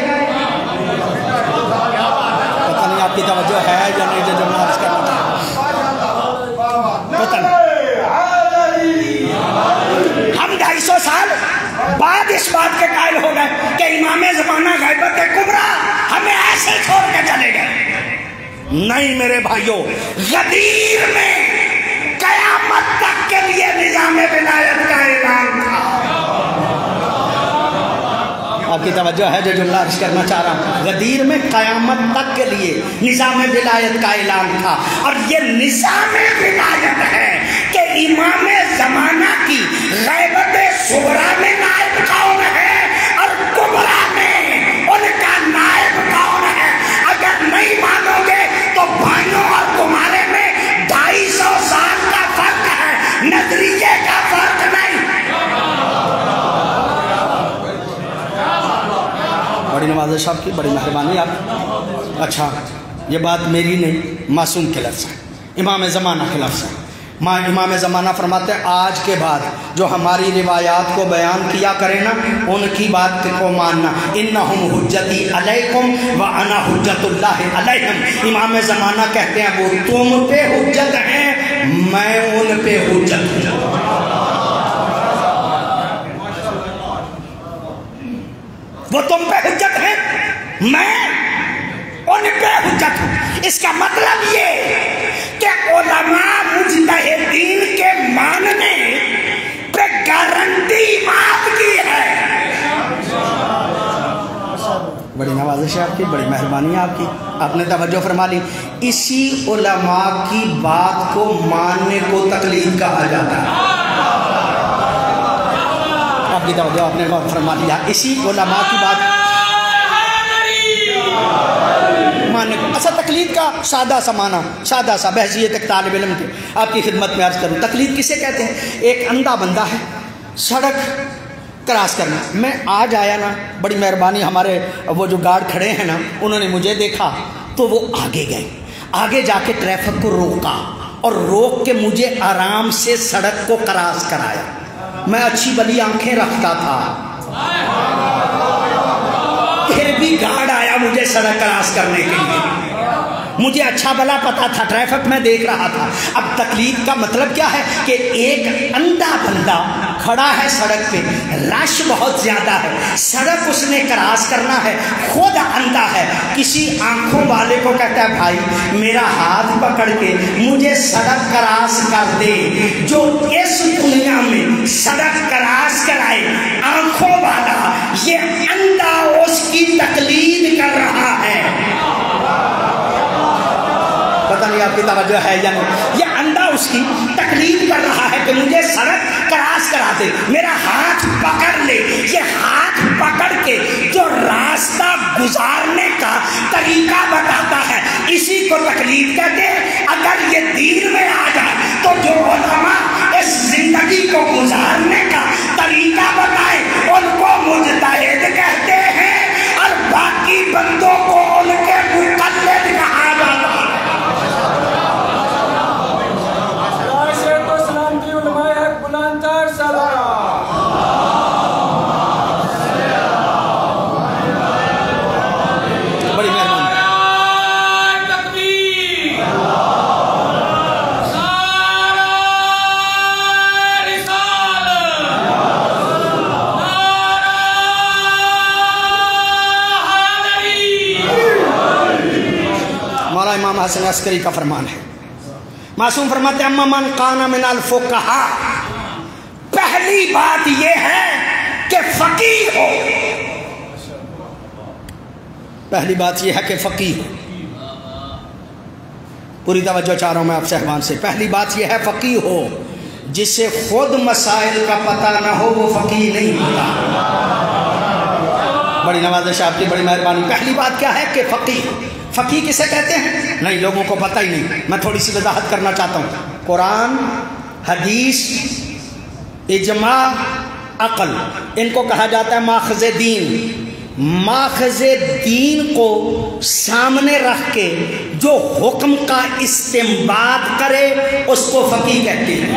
پتہ نہیں آپ کی توجہ ہے یا نہیں جو جملہ عرض کرنا چاہتا، پتہ نہیں۔ ہم 250 سال بعد اس بات کے قائل ہو گئے کہ امام زمانہ غیبت کبریٰ ہمیں ایسے چھوڑ کے چلے گئے۔ نہیں میرے بھائیوں، غدیر میں قیامت تک کے لیے نظام ولایت کا اعلان تھا۔ آپ کی توجہ ہے جو جملہ عرض کرنا چاہ رہا ہوں؟ غدیر میں قیامت تک کے لیے نظام ولایت کا اعلان تھا، اور یہ نظام ولایت ہے کہ امام زمانہ کی غیبت صغریٰ میں نائب کون ہے اور کبریٰ میں ان کا نائب کون ہے۔ اگر نہیں مانو گے تو بھائیوں اور تمہارے میں 250 سال کا فرق ہے، نظریے کا فرق نہیں۔ بڑی نوازش آپ کی، بڑی مہربانی آپ۔ اچھا، یہ بات میری نہیں، معصوم کے لفظ ہے، امام زمانہ کے لفظ ہے۔ امام زمانہ فرماتے ہیں آج کے بعد جو ہماری روایات کو بیان کیا کرے نا، ان کی بات کو ماننا۔ انہم حجتی علیکم وانا حجت اللہ علیہم۔ امام زمانہ کہتے ہیں وہ تم پہ حجت ہیں، میں ان پہ حجت ہوں۔ وہ تم پہ حجت ہیں، میں ان پہ حجت ہوں۔ اس کا مطلب یہ کہ علماء مجتہدین کے ماننے پہ گارنٹی مات کی ہے۔ بڑی نوازش ہے آپ کی، بڑی مہربانی ہے آپ کی، آپ نے توجہ فرما لی۔ اسی علماء کی بات کو ماننے کو تقلید کہا جاتا ہے۔ آپ کی توجہ آپ نے غور فرما لیا، اسی علماء کی بات ماننے کو۔ اچھا، تقلید کا سادہ سا معنی، سادہ سا بحیثیت ایک طالب علم کی آپ کی خدمت میں عرض کروں، تقلید کسے کہتے ہیں؟ ایک اندھا بندہ ہے، سڑک کراس کرنا. میں آج آیا نا, بڑی مہربانی, ہمارے وہ جو گارڈ کھڑے ہیں نا انہوں نے مجھے دیکھا تو وہ آگے گئے, آگے جا کے ٹریفک کو روکا اور روک کے مجھے آرام سے سڑک کو کراس کرایا. میں اچھی بلی آنکھیں رکھتا تھا, پھر بھی گارڈ آیا مجھے سڑک کراس کرنے کے لیے. مجھے اچھا بلا پتا تھا, ٹریفک میں دیکھ رہا تھا. اب تکلیف کا مطلب کیا ہے کہ ایک اندھا بندہ کھڑا ہے سڑک پہ, رش بہت زیادہ ہے, سڑک اس نے کراس کرنا ہے, خود اندھا ہے. کسی آنکھوں والے کو کہتا ہے بھائی میرا ہاتھ پکڑ کے مجھے سڑک کراس کر دے. جو اس دنیا میں سڑک کراس کرائے آنکھوں والا, یہ اندھا اس کی تقلید کر رہا ہے. پتہ نہیں آپ کی توجہ ہے یا نہیں. یہ اندھا اس کی تقلید کر رہا ہے کہ مجھے سڑک کراس کرا دے, میرا ہاتھ پکڑ لے. یہ ہاتھ پکڑ کے جو راستہ گزارنے کا طریقہ بتاتا ہے اسی کو تقلید کہتے ہیں. اگر یہ دین میں آ جائے تو جو علماء اس زندگی کو گزارنے کا طریقہ بتائے ان کو مجتہد کہتے ہیں, اور باقی بندوں کو ان کے مقلد کہا جاتا ہے. امام حسن عسکری کا فرمان ہے. معصوم فرماتے ہیں اما من کان من الفقہاء, پہلی بات یہ ہے کہ فقیہ ہو. پہلی بات یہ ہے کہ فقیہ ہو. پوری توجہ چاہ رہا ہوں میں آپ صاحبان سے. پہلی بات یہ ہے فقیہ ہو. جسے خود مسائل کا پتہ نہ ہو وہ فقیہ نہیں ہوتا. بڑی نوازش آپ کی, بڑی مہربانی. پہلی بات کیا ہے کہ فقیہ. فقیہ کسے کہتے ہیں؟ نہیں, لوگوں کو پتہ ہی نہیں. میں تھوڑی سی وضاحت کرنا چاہتا ہوں. قرآن, حدیث, اجماع, عقل, ان کو کہا جاتا ہے ماخذ دین. ماخذ دین کو سامنے رکھ کے جو حکم کا استنباط کرے اس کو فقیہ کہتے ہیں.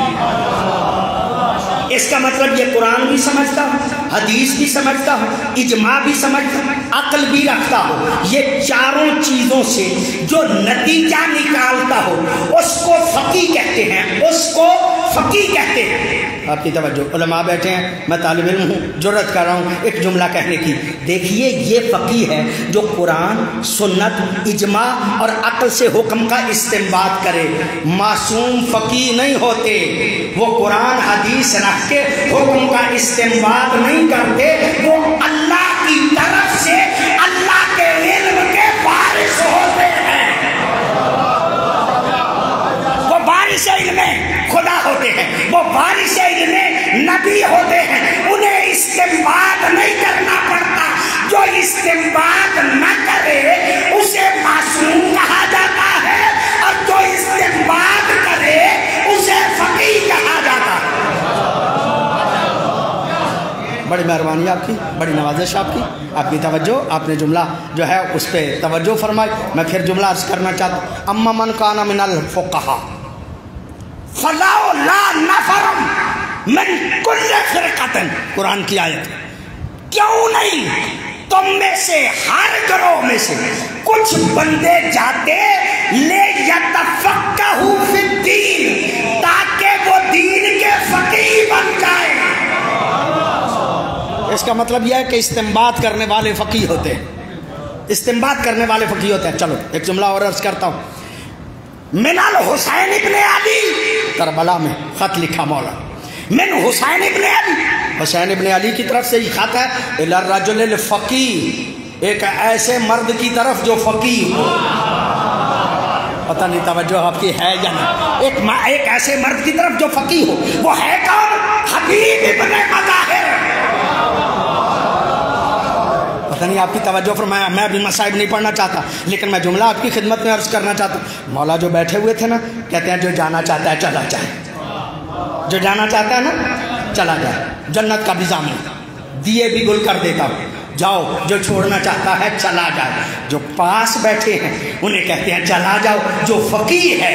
اس کا مطلب یہ قرآن بھی سمجھتا ہو, حدیث بھی سمجھتا ہو, اجماع بھی سمجھتا ہو, عقل بھی رکھتا ہو. یہ چاروں چیزوں سے جو نتیجہ نکالتا ہو اس کو فقیہ کہتے ہیں, اس کو فقیہ کہتے ہیں. آپ کی توجہ, علماء بیٹھے ہیں, میں طالب علم ہوں, جرأت کر رہا ہوں ایک جملہ کہنے کی. دیکھیے یہ فقیہ ہے جو قرآن, سنت, اجماع اور عقل سے حکم کا استنباط کرے. معصوم فقیہ نہیں ہوتے, وہ قرآن حدیث رکھ کے حکم کا استنباط نہیں کرتے, وہ اللہ کی طرف سے اللہ کے علم کے وارث ہوتے ہیں. وہ وارث علم خدا ہوتے ہیں, وہ وارث علم نبی ہوتے ہیں. انہیں استنباط نہیں کرنا پڑتا. جو استنباط نہ کرے اسے معصوم کہا جاتا ہے, اور جو استنباط کرے اسے فقیہ کہا جاتا ہے. بڑی مہربانی آپ کی, بڑی نوازش آپ کی, آپ کی توجہ. آپ نے جملہ جو ہے اس پہ توجہ فرمائی. میں پھر جملہ عرض کرنا چاہتا ہوں. اما من کان من الفقہاء فلولا نفر من کل فرقۃ, قرآن کی آیت. کیوں نہیں تم میں سے ہر گروہ میں سے کچھ بندے جاتے لیتفقہوا فی الدین, تاکہ وہ دین کے فقیہ بن جائے. اس کا مطلب یہ ہے کہ استنباط کرنے والے فقیہ ہوتے ہیں, استنباط کرنے والے فقیہ ہوتے ہیں. چلو ایک جملہ اور عرض کرتا ہوں. من الحسین ابن علی, کربلا میں خط لکھا مولا, من حسین ابن علی, حسین ابن علی کی طرف سے یہ خط ہے, الی الرجل الفقیہ, ایک ایسے مرد کی طرف جو فقیہ ہو. پتہ نہیں توجہ آپ کی ہے یا نہیں. ایک ایسے مرد کی طرف جو فقیہ ہو. وہ ہے کون؟ حبیب ابن مظاہر. پتہ نہیں آپ کی توجہ فرمایا. میں ابھی مصائب نہیں پڑھنا چاہتا, لیکن میں جملہ آپ کی خدمت میں عرض کرنا چاہتا ہوں. مولا جو بیٹھے ہوئے تھے نا, کہتے ہیں جو جانا چاہتا ہے چلا جائے, جو جانا چاہتا ہے نا چلا جائے, جنت کا بھی ضامن. دیے بھی گل کر دیتا ہوں. جاؤ جو چھوڑنا چاہتا ہے چلا جائے. جو پاس بیٹھے ہیں انہیں کہتے ہیں چلا جاؤ. جو فقیہ ہے,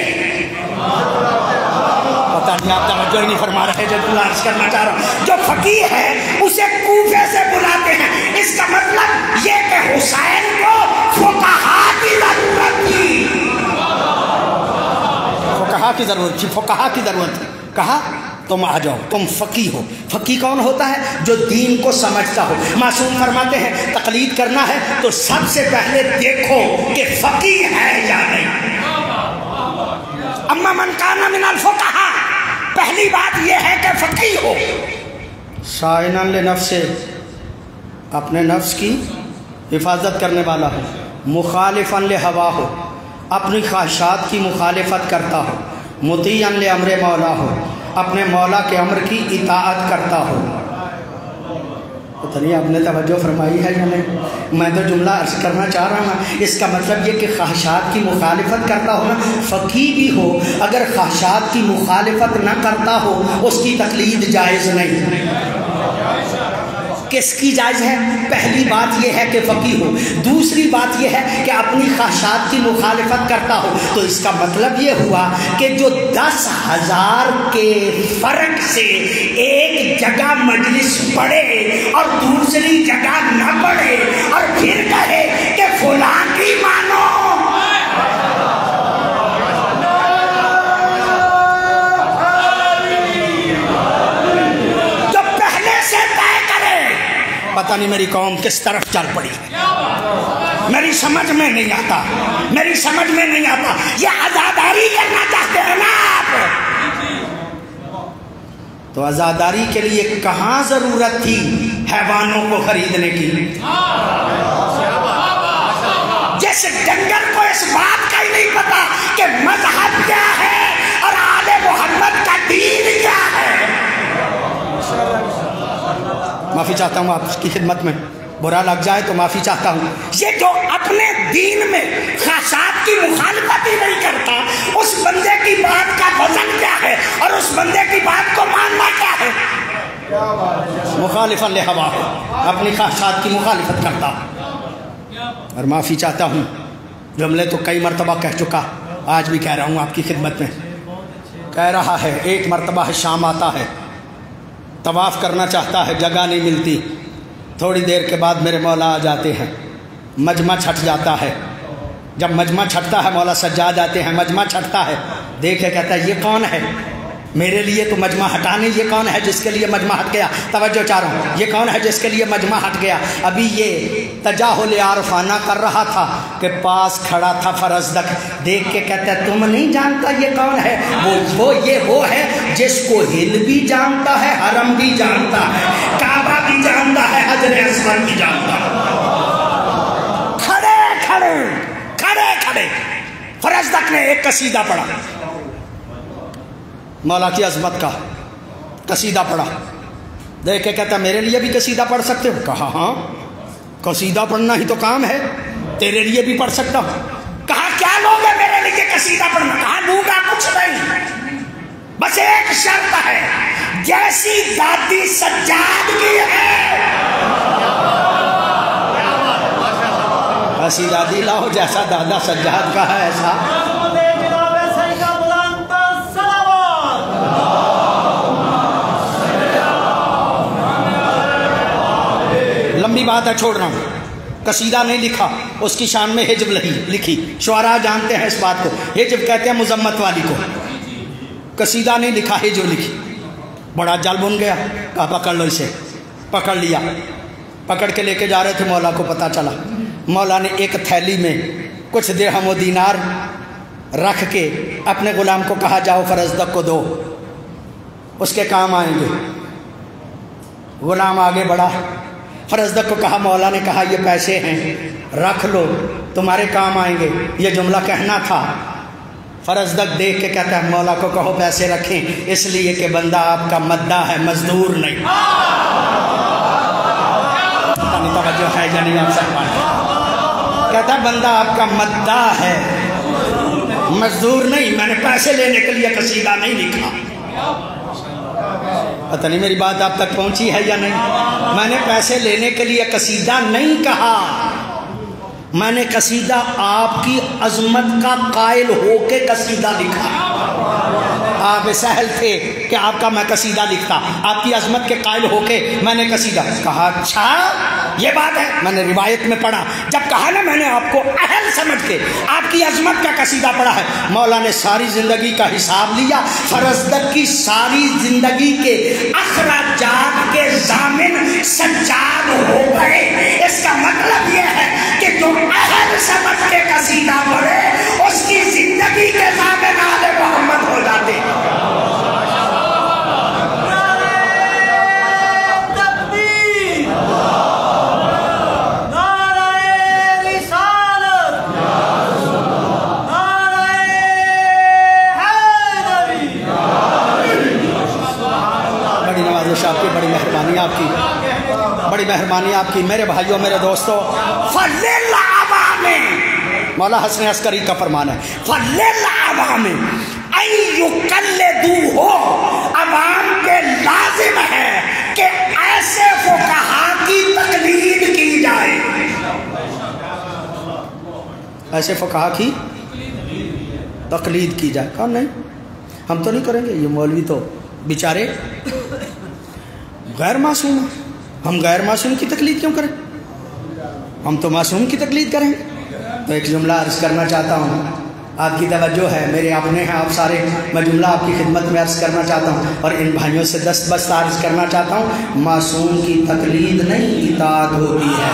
پتہ نہیں آپ توجہ ہی نہیں فرما رہے جو عرض کرنا چاہ رہا ہوں, جو فقیہ ہے اسے کوفے سے بلاتے ہیں. اس کا مطلب یہ کہ حسین کو فقہا کی ضرورت تھی. فقہا کی ضرورت تھی, فقہا کی ضرورت تھی. کہا تم آ جاؤ, تم فقیہ ہو. فقیہ کون ہوتا ہے؟ جو دین کو سمجھتا ہو. معصوم فرماتے ہیں تقلید کرنا ہے تو سب سے پہلے دیکھو کہ فقیہ ہے یا نہیں. اما من کان من الفقہا, پہلی بات یہ ہے کہ فقیہ ہو. صائنا لنفسہ, اپنے نفس کی حفاظت کرنے والا ہو. مخالفا لہوا ہو, اپنی خواہشات کی مخالفت کرتا ہو. مطیعا لامر مولا ہو, اپنے مولا کے امر کی اطاعت کرتا ہو. پتہ نہیں آپ نے توجہ فرمائی ہے یا نہیں. میں تو جملہ عرض کرنا چاہ رہا ہوں, اس کا مطلب یہ کہ خواہشات کی مخالفت کرتا ہو نا, فقیہ بھی ہو اگر خواہشات کی مخالفت نہ کرتا ہو اس کی تقلید جائز نہیں. کس کی جائز ہے؟ پہلی بات یہ ہے کہ فقیہ ہو. دوسری بات یہ ہے کہ اپنی خواہشات کی مخالفت کرتا ہو. تو اس کا مطلب یہ ہوا کہ جو 10,000 کے فرق سے ایک جگہ مجلس پڑھے اور دوسری جگہ نہ پڑھے اور پھر کہے کہ فلاں کی مانو, پتہ نہیں میری قوم کس طرف چل پڑی. میری سمجھ میں نہیں آتا, میری سمجھ میں نہیں آتا. یہ عزاداری کرنا چاہتے ہیں نا آپ, تو عزاداری کے لیے کہاں ضرورت تھی حیوانوں کو خریدنے کی؟ جس ڈنگر کو اس بات کا ہی نہیں پتا کہ مذہب کیا ہے اور آل محمد کا دین کیا ہے. معافی چاہتا ہوں آپ کی خدمت میں, برا لگ جائے تو معافی چاہتا ہوں. یہ جو اپنے دین میں خواہشات کی مخالفت ہی نہیں کرتا, اس بندے کی بات کا وزن کیا ہے اور اس بندے کی بات کو ماننا کیا ہے؟ مخالفا لہوا, اپنی خواہشات کی مخالفت کرتا. اور معافی چاہتا ہوں, جملے تو کئی مرتبہ کہہ چکا, آج بھی کہہ رہا ہوں آپ کی خدمت میں. کہہ رہا ہے ایک مرتبہ ہے شام آتا ہے, طواف کرنا چاہتا ہے, جگہ نہیں ملتی. تھوڑی دیر کے بعد میرے مولا آ جاتے ہیں, مجمع چھٹ جاتا ہے. جب مجمع چھٹتا ہے مولا سجاد آتے ہیں, مجمع چھٹتا ہے, دیکھے کہتا ہے یہ کون ہے میرے لیے تو مجمع ہٹانے, یہ کون ہے جس کے لیے مجمع ہٹ گیا؟ توجہ چاہ رہا ہوں, یہ کون ہے جس کے لیے مجمع ہٹ گیا؟ ابھی یہ تجاہل عارفانہ کر رہا تھا کہ پاس کھڑا تھا فرزدق, دیکھ کے کہتا ہے تم نہیں جانتا یہ کون ہے؟ وہ ہے جس کو ہل بھی جانتا ہے, حرم بھی جانتا ہے, کعبہ بھی جانتا ہے, حجر اسود بھی جانتا ہے. کھڑے فرزدق نے ایک قصیدہ پڑھا, مولا کی عظمت کا قصیدہ پڑھا. دیکھ کے کہتا میرے لیے بھی قصیدہ پڑھ سکتے ہو؟ کہا ہاں, قصیدہ پڑھنا ہی تو کام ہے, تیرے لیے بھی پڑھ سکتا ہوں. کہا کیا لوگ ہیں میرے لیے قصیدہ پڑھنا؟ کہا لوں گا کچھ نہیں, بس ایک شرط ہے, جیسی دادی سجاد کی ہے ایسی دادی لاؤ, جیسا دادا سجاد کا ہے ایسا. لمبی بات ہے, چھوڑ رہا ہوں. قصیدہ نہیں لکھا, اس کی شان میں حجب لکھی. شعراء جانتے ہیں اس بات کو, حجب کہتے ہیں مذمت والی کو. قصیدہ نہیں لکھا, حجب لکھی. بڑا جل بن گیا, کہا پکڑ لو اسے. پکڑ لیا, پکڑ کے لے کے جا رہے تھے, مولا کو پتہ چلا. مولا نے ایک تھیلی میں کچھ درہم و دینار رکھ کے اپنے غلام کو کہا جاؤ فرزدق کو دو, اس کے کام آئیں گے. غلام آگے بڑھا, فرزدق کو کہا, مولا نے کہا یہ پیسے ہیں رکھ لو, تمہارے کام آئیں گے. یہ جملہ کہنا تھا. فرزدق دیکھ کے کہتا ہے مولا کو کہو پیسے رکھیں, اس لیے کہ بندہ آپ کا مداح ہے, مزدور نہیں. توجہ ہے یا نہیں آپ سب بات؟ کہتا بندہ آپ کا مداح ہے, مزدور نہیں. میں نے پیسے لینے کے لیے قصیدہ نہیں لکھا. پتہ نہیں میری بات آپ تک پہنچی ہے یا نہیں. میں نے پیسے لینے کے لیے قصیدہ نہیں کہا، میں نے قصیدہ آپ کی عظمت کا قائل ہو کے قصیدہ لکھا. آپ سہل تھے کہ آپ کا میں قصیدہ لکھتا، آپ کی عظمت کے قائل ہو کے میں نے قصیدہ کہا. اچھا یہ بات ہے، میں نے روایت میں پڑھا، جب کہا نا میں نے آپ کو اہل سمجھ کے آپ کی عظمت کا قصیدہ پڑھا ہے. مولا نے ساری زندگی کا حساب لیا، فرزدق کی ساری زندگی کے اخراجات کے ضامن سجاد ہو گئے. اس کا مطلب یہ ہے کہ جو اہل سمجھ کے قصیدہ پڑھے اس کی زندگی کے ضامن آل محمد ہو جاتے. آپ کی بڑی مہربانی، آپ کی بڑی مہربانی آپ کی. میرے بھائیوں، میرے دوستوں، فَلِلْعَوَامِ مولا حسن عسکری کا فرمان ہے، فَلِلْعَوَامِ اَن يُقَلِّدُوهُ، عوام کے لازم ہے کہ ایسے فقہا کی تقلید کی جائے. ایسے فقہا کی تقلید کی جائے. کہا نہیں ہم تو نہیں کریں گے، یہ مولوی تو بیچارے غیر معصوم ہیں، ہم غیر معصوم کی تقلید کیوں کریں، ہم تو معصوم کی تقلید کریں گے. تو ایک جملہ عرض کرنا چاہتا ہوں، آپ کی توجہ ہے، میرے اپنے ہیں آپ سارے، میں جملہ آپ کی خدمت میں عرض کرنا چاہتا ہوں اور ان بھائیوں سے دست عرض کرنا چاہتا ہوں. معصوم کی تقلید نہیں اطاعت ہوتی ہے.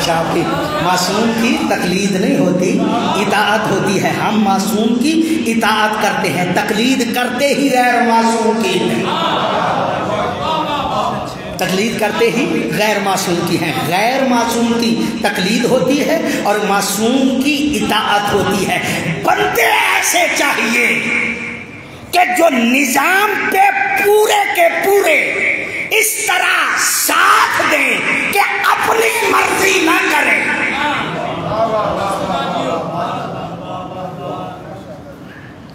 صاحب کی معصوم کی تقلید نہیں ہوتی، اطاعت ہوتی ہے. ہم معصوم کی اطاعت کرتے ہیں، تقلید کرتے ہی غیر معصوم کی نہیں. تقلید کرتے ہی غیر معصوم کی ہیں. غیر معصوم کی تقلید ہوتی ہے اور معصوم کی اطاعت ہوتی ہے. بندے ایسے چاہیے کہ جو نظام پہ پورے کے پورے اس طرح ساتھ دیں کہ اپنی مرضی نہ کریں.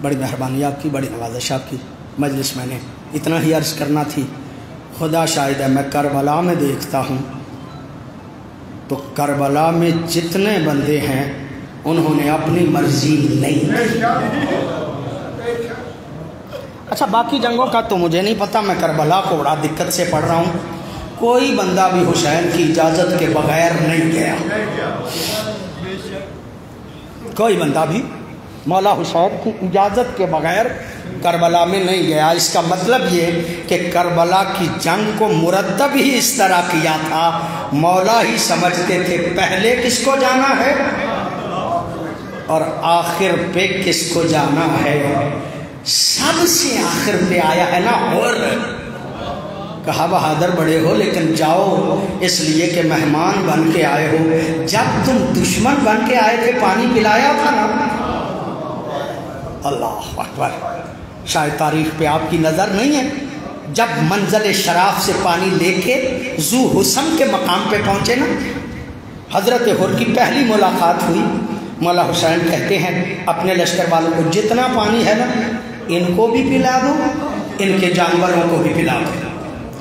بڑی مہربانی آپ کی، بڑی نوازش آپ کی. مجلس میں نے اتنا ہی عرض کرنا تھی. خدا شاہد ہے، میں کربلا میں دیکھتا ہوں تو کربلا میں جتنے بندے ہیں انہوں نے اپنی مرضی نہیں کی. اچھا باقی جنگوں کا تو مجھے نہیں پتہ، میں کربلا کو بڑا دقت سے پڑھ رہا ہوں. کوئی بندہ بھی حسین کی اجازت کے بغیر نہیں گیا، کوئی بندہ بھی مولا حسین کی اجازت کے بغیر کربلا میں نہیں گیا. اس کا مطلب یہ کہ کربلا کی جنگ کو مرتب ہی اس طرح کیا تھا. مولا ہی سمجھتے تھے پہلے کس کو جانا ہے اور آخر پہ کس کو جانا ہے. سب سے آخر پہ آیا ہے نا، اور کہا بہادر بڑے ہو لیکن جاؤ اس لیے کہ مہمان بن کے آئے ہو. جب تم دشمن بن کے آئے تھے پانی پلایا تھا نا. اللہ اکبر. شاید تاریخ پہ آپ کی نظر نہیں ہے، جب منزل شراف سے پانی لے کے ذو حسن کے مقام پہ پہنچے نا، حضرت حر کی پہلی ملاقات ہوئی. مولا حسین کہتے ہیں اپنے لشکر والوں کو جتنا پانی ہے نا ان کو بھی پلا دو، ان کے جانوروں کو بھی پلا دو،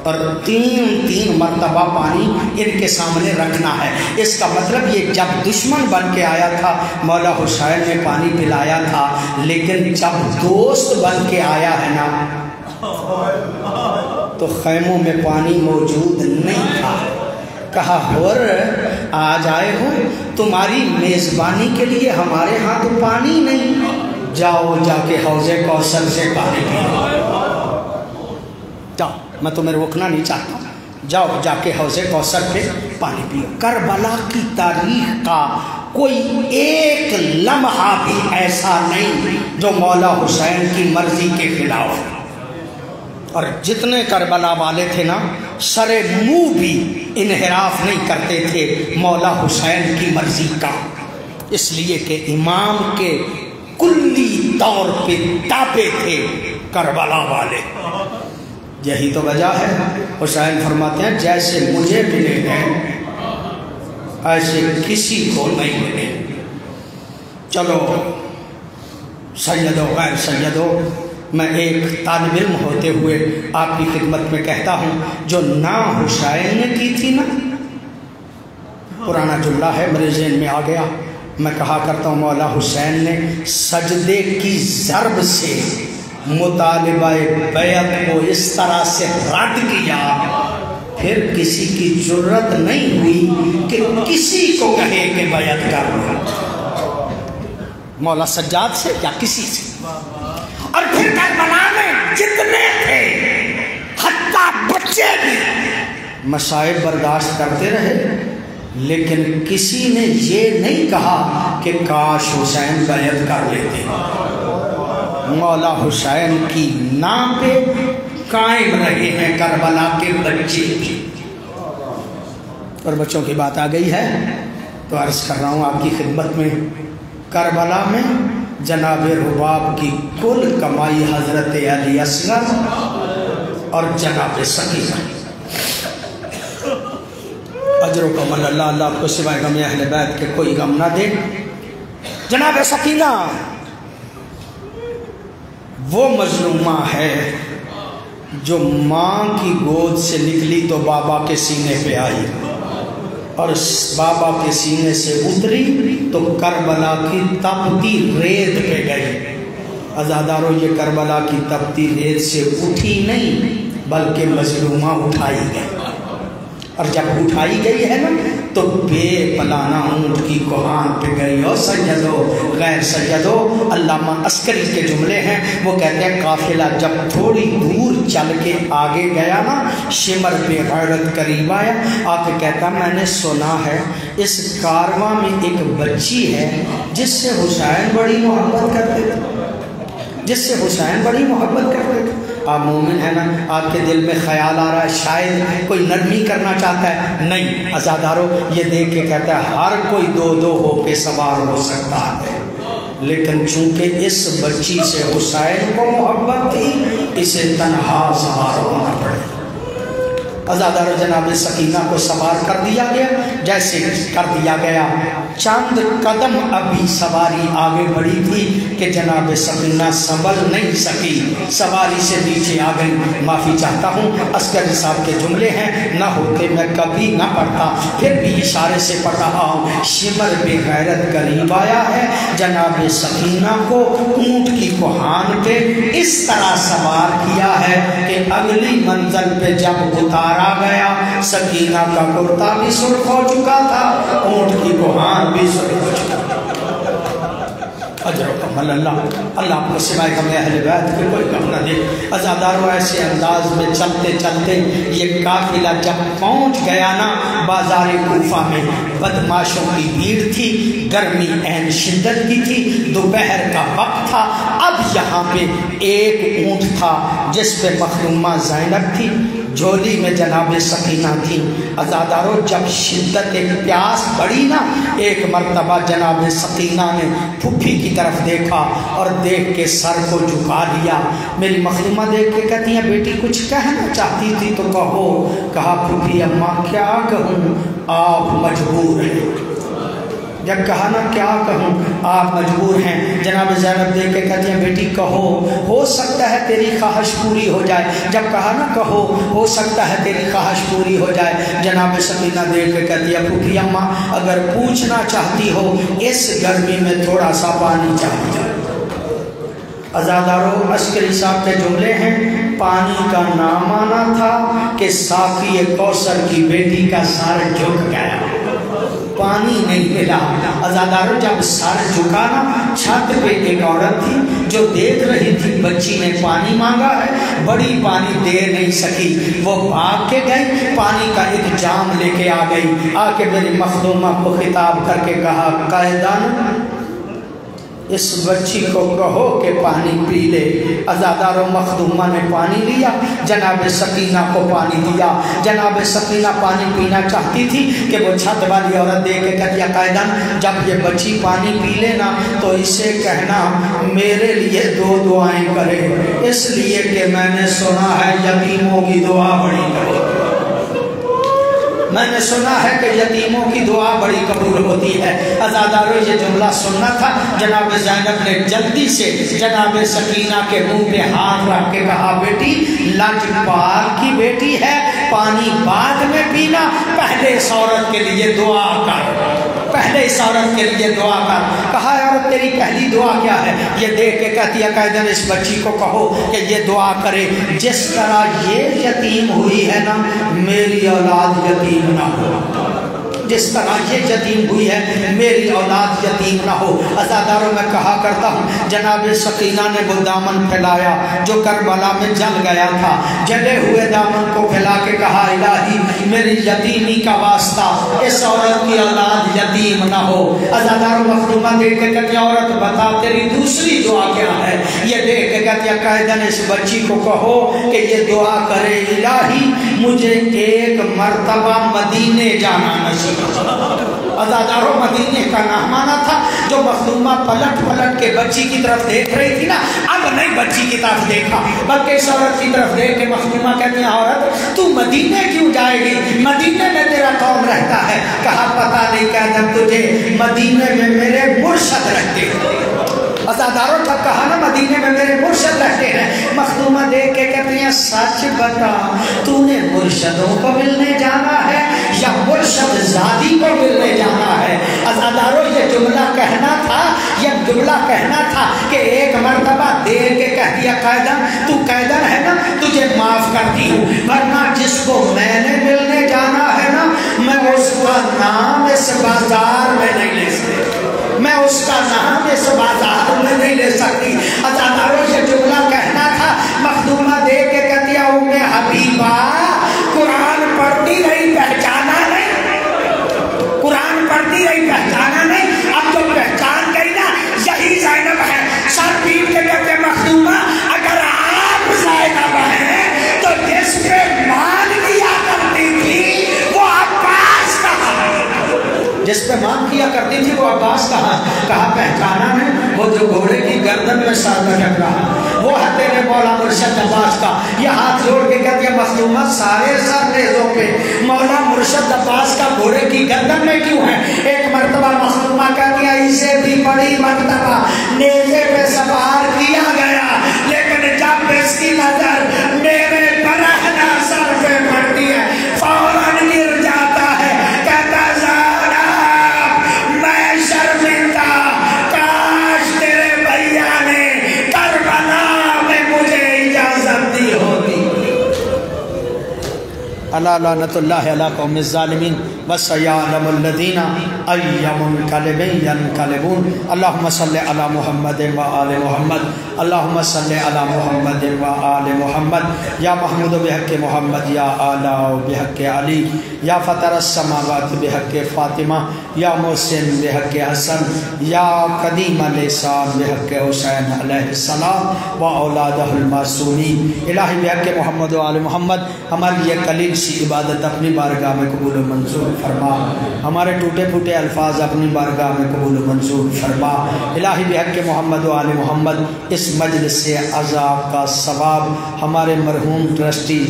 اور تین مرتبہ پانی ان کے سامنے رکھنا ہے. اس کا مطلب یہ جب دشمن بن کے آیا تھا مولا حسین نے پانی پلایا تھا، لیکن جب دوست بن کے آیا ہے نا تو خیموں میں پانی موجود نہیں تھا. کہا حر آج آئے ہو، تمہاری میزبانی کے لیے ہمارے ہاں تو پانی نہیں، جاؤ جا کے حوض کوثر سے پانی پیو. جاؤ، میں تمہیں روکنا نہیں چاہتا، جاؤ جا کے حوض کوثر پہ پانی پیو. کربلا کی تاریخ کا کوئی ایک لمحہ بھی ایسا نہیں جو مولا حسین کی مرضی کے خلاف. اور جتنے کربلا والے تھے نا سر منہ بھی انحراف نہیں کرتے تھے مولا حسین کی مرضی کا، اس لیے کہ امام کے کلی طور پہ تابع تھے کربلا والے. یہی تو وجہ ہے حسین فرماتے ہیں جیسے مجھے ملے ہیں ایسے کسی کو نہیں ملے. چلو سیدو غیر سیدو، میں ایک طالب علم ہوتے ہوئے آپ کی خدمت میں کہتا ہوں، جو نا حسین نے کی تھی نا، پرانا جملہ ہے میرے ذہن میں آ گیا، میں کہا کرتا ہوں مولا حسین نے سجدے کی ضرب سے مطالبہ بیعت کو اس طرح سے رد کیا، پھر کسی کی جرت نہیں ہوئی کہ کسی کو کہے کہ بیعت کر لو، مولا سجاد سے یا کسی سے۔ اور پھر کربلا میں جتنے تھے حتیٰ بچے بھی مصائب برداشت کرتے رہے، لیکن کسی نے یہ نہیں کہا کہ کاش حسین بیعت کر لیتے۔ مولا حسین کی نام پہ قائم رہے ہیں کربلا کے بچے بھی۔ اور بچوں کی بات آ گئی ہے تو عرض کر رہا ہوں آپ کی خدمت میں، کربلا میں جناب رباب کی کل کمائی حضرت علی اصغر اور جناب سکینہ، اجر و کمال اللہ اللہ آپ کو سوائے غم اہل بیت کے کوئی غم نہ دے۔ جناب سکینہ وہ مظلومہ ہے جو ماں کی گود سے نکلی تو بابا کے سینے پہ آئی، اور بابا کے سینے سے اتری تو کربلا کی تپتی ریت پہ گئی۔ عزادارو یہ کربلا کی تپتی ریت سے اٹھی نہیں بلکہ مظلومہ اٹھائی گئی، اور جب اٹھائی گئی ہے نا تو بے پلانہ اونٹ کی کوہان پہ گئی۔ اور سجدو غیر سجدو، علامہ عسکری کے جملے ہیں، وہ کہتے ہیں قافلہ جب تھوڑی دور چل کے آگے گیا نا، شمر بے غیرت قریب آیا، آ کے کہتا میں نے سنا ہے اس کارواں میں ایک بچی ہے جس سے حسین بڑی محبت کرتے تھے، جس سے حسین بڑی محبت کرتے تھے۔ آپ مومن ہیں نا، آپ کے دل میں خیال آ رہا ہے شاید کوئی نرمی کرنا چاہتا ہے، نہیں عزادارو یہ دیکھ کے کہتا ہے ہر کوئی دو دو ہو کے سوار ہو سکتا ہے، لیکن چونکہ اس بچی سے حسین کو محبت تھی اسے تنہا سوار ہونا پڑے۔ عزادارو جناب سکینہ کو سوار کر دیا گیا، جیسے کر دیا گیا چند قدم ابھی سواری آگے بڑھی تھی کہ جناب سکینہ سنبھل نہیں سکی، سواری سے نیچے آ گئی۔ معافی چاہتا ہوں، عسکری صاحب کے جملے ہیں، نہ ہوتے میں کبھی نہ پڑھتا، پھر بھی اشارے سے پڑھ رہا ہوں۔ شمر بے غیرت قریب آیا ہے، جناب سکینہ کو اونٹ کی کوہان پہ اس طرح سوار کیا ہے کہ اگلی منزل پہ جب اتارا گیا سکینہ کا کرتا بھی سرخ ہو چکا تھا، اونٹ کی کوہان بھی سرخ ہو چکا تھا۔ اجر و کمال اللہ آپ کو سوائے غم اہل بیت کے کوئی غم نہ دے۔ عزادارو ایسے انداز میں چلتے چلتے یہ قافلہ جب پہنچ گیا نا بازار کوفہ میں، بدماشوں کی بھیڑ تھی، گرمی عین شدت کی تھی، دوپہر کا وقت تھا۔ اب یہاں پہ ایک اونٹ تھا جس پہ مخدومہ زینب تھی، جھولی میں جناب سکینہ تھی۔ عزادارو جب شدت پیاس بڑھی نا، ایک مرتبہ جناب سکینہ نے پھپھی کی طرف دیکھا اور دیکھ کے سر کو جھکا لیا۔ میری مخدومہ دیکھ کے کہتی ہیں بیٹی کچھ کہنا چاہتی تھی تو کہو۔ کہا پھپھی اماں کیا کہوں، آپ مجبور ہیں۔ جب کہا نا کیا کہوں آپ مجبور ہیں، جناب زینب دیکھ کے کہتی ہیں بیٹی کہو، ہو سکتا ہے تیری خواہش پوری ہو جائے۔ جب کہا نا کہو ہو سکتا ہے تیری خواہش پوری ہو جائے، جناب سکینہ دیکھ کے کہتی ہے پھوپھی اماں اگر پوچھنا چاہتی ہو اس گرمی میں تھوڑا سا پانی چاہیے۔ عزادارو عسکری صاحب کے جملے ہیں، پانی کا نام آنا تھا کہ ساقی کوثر کی بیٹی کا سر جھک گیا، پانی نہیں ملا۔ عزادارو جب سر جھکا نا، چھت پہ ایک عورت تھی جو دیکھ رہی تھی بچی نے پانی مانگا ہے، بڑی پانی دے نہیں سکی، وہ بھاگ کے گئی، پانی کا ایک جام لے کے آ گئی، آ کے میری مخدومہ کو خطاب کر کے کہا قائدان اس بچی کو کہو کہ پانی پی لے۔ عزادارو مخدومہ نے پانی لیا، جناب سکینہ کو پانی دیا۔ جناب سکینہ پانی پینا چاہتی تھی کہ وہ چھت والی عورت دیکھ کے کہتی ہے قائدان جب یہ بچی پانی پی لینا تو اسے کہنا میرے لیے دو دعائیں کرے، اس لیے کہ میں نے سنا ہے یتیموں کی دعا بڑی کرے۔ میں نے سنا ہے کہ یتیموں کی دعا بڑی قبول ہوتی ہے۔ عزادارو یہ جملہ سننا تھا۔ جناب زینب نے جلدی سے جناب سکینہ کے منہ پہ ہاتھ رکھ کے کہا بیٹی لاجپال کی بیٹی ہے، پانی بعد میں پینا، پہلے اس عورت کے لیے دعا کر، پہلے اس عورت کے لیے دعا کر۔ کہا عورت تیری پہلی دعا کیا ہے؟ یہ دیکھ کے کہتی ہے قائدن اس بچی کو کہو کہ یہ دعا کرے جس طرح یہ یتیم ہوئی ہے نا میری اولاد یتیم نہ ہو، جس طرح یہ یتیم ہوئی ہے میری اولاد یتیم نہ ہو۔ عزاداروں میں کہا کرتا ہوں جناب سکینہ نے وہ دامن پھیلایا جو کربلا میں جل گیا تھا، جلے ہوئے دامن کو پھیلا کے کہا الہی میری یتیمی کا واسطہ اس عورت کی اولاد یتیم نہ ہو۔ عزاداروں مخدومہ دیکھ کے کہتی عورت بتا تیری دوسری دعا کیا ہے؟ یہ دیکھ کے کہتی قائدن اس بچی کو کہو کہ یہ دعا کرے الہی مجھے ایک مرتبہ مدینے جانا نصیب۔ عزاداروں مدینے کا نام آنا تھا۔ جو مخدومہ پلٹ پلٹ کے بچی کی طرف دیکھ رہی تھی نا، اب نہیں بچی کی طرف دیکھا بلکہ اس عورت کی طرف دیکھ کے مخدومہ کہتی ہیں عورت تو مدینے کیوں جائے گی؟ مدینے میں تیرا کون رہتا ہے؟ کہا پتہ نہیں کہتا تجھے مدینے میں میرے مرشد رہتے ہیں۔ عزاداروں تب کہا نا مدینے میں میرے مرشد رہتے ہیں۔ مخدومہ دیکھ کے کہتی ہیں سچ بتا تو نے مرشدوں کو ملنے جانا ہے یا مرشد زادی کو ملنے جانا ہے؟ عزاداروں یہ جملہ کہنا تھا، یہ جملہ کہنا تھا کہ ایک مرتبہ دیکھ کے کہہ دیا قائدن تو قائدن ہے نا تجھے معاف کرتی ہوں، ورنہ جس کو میں نے ملنے جانا ہے نا میں اس کا نام اس بازار میں نہیں لے سکتی، میں اس کا نام اس بازار میں نہیں لے سکتی۔ عزاداروں یہ جملہ کہنا تھا۔ مخدومہ دیکھ کے کہتی ہے ام حبیبہ قرآن پڑھتی رہی پہچانا نہیں، قرآن پڑھتی رہی پہچانا نہیں، اب تو پہچان گئی نا یہی زینب ہے۔ سر پیٹ کے کہتے مخدومہ اگر آپ زینب ہیں تو جس پہ مان کیا کرتی تھی وہ عباس کہاں؟ جس پہ مان کیا کرتی تھی وہ عباس کہاں؟ کہا پہچانا ہے وہ جو گھوڑے کی گردن میں سر لٹک رہا وہ ہے تیرے مولا مرشد عباس کا۔ یہ ہاتھ جوڑ کے کہتی ہے مخدومہ سارے سر نیزوں پہ مولا مرشد عباس کا گھوڑے کی گردن میں کیوں ہے؟ ایک مرتبہ مخدومہ کہتی ہے اسے بھی بڑی مرتبہ نیزے پہ سوار کیا گیا لیکن جب اس کی نظر میرے برہنہ سر پہ پڑتی ہے فوراً گر جاتا ہے، کہتا میں شرمندہ کاش تیرے بھیا نے کربلا میں مجھے اجازت دی ہوتی۔ الا لعنت اللہ علی قوم الظالمین وسیعلم الذین ای منقلب ینقلبون۔ اللہم صلی علی محمد و آل محمد، اللہم صلی علی محمد و آل محمد، یا محمود بحق محمد، یا آلہ بحق علی، یا فطر السماوات بحق فاطمہ، یا محسن بحق حسن، یا قدیم لسان بحق حسین علیہ السلام و اولادہ المعصومین۔ الہی بحق محمد و آل محمد ہماری یہ قلیل سی عبادت اپنی بارگاہ میں قبول و منظور فرما، ہمارے ٹوٹے پھوٹے الفاظ اپنی بارگاہ میں قبول و منظور فرما۔ الہی بحق محمد و آل محمد اس مجلس سے عذاب کا ثواب ہمارے مرحوم ٹرسٹی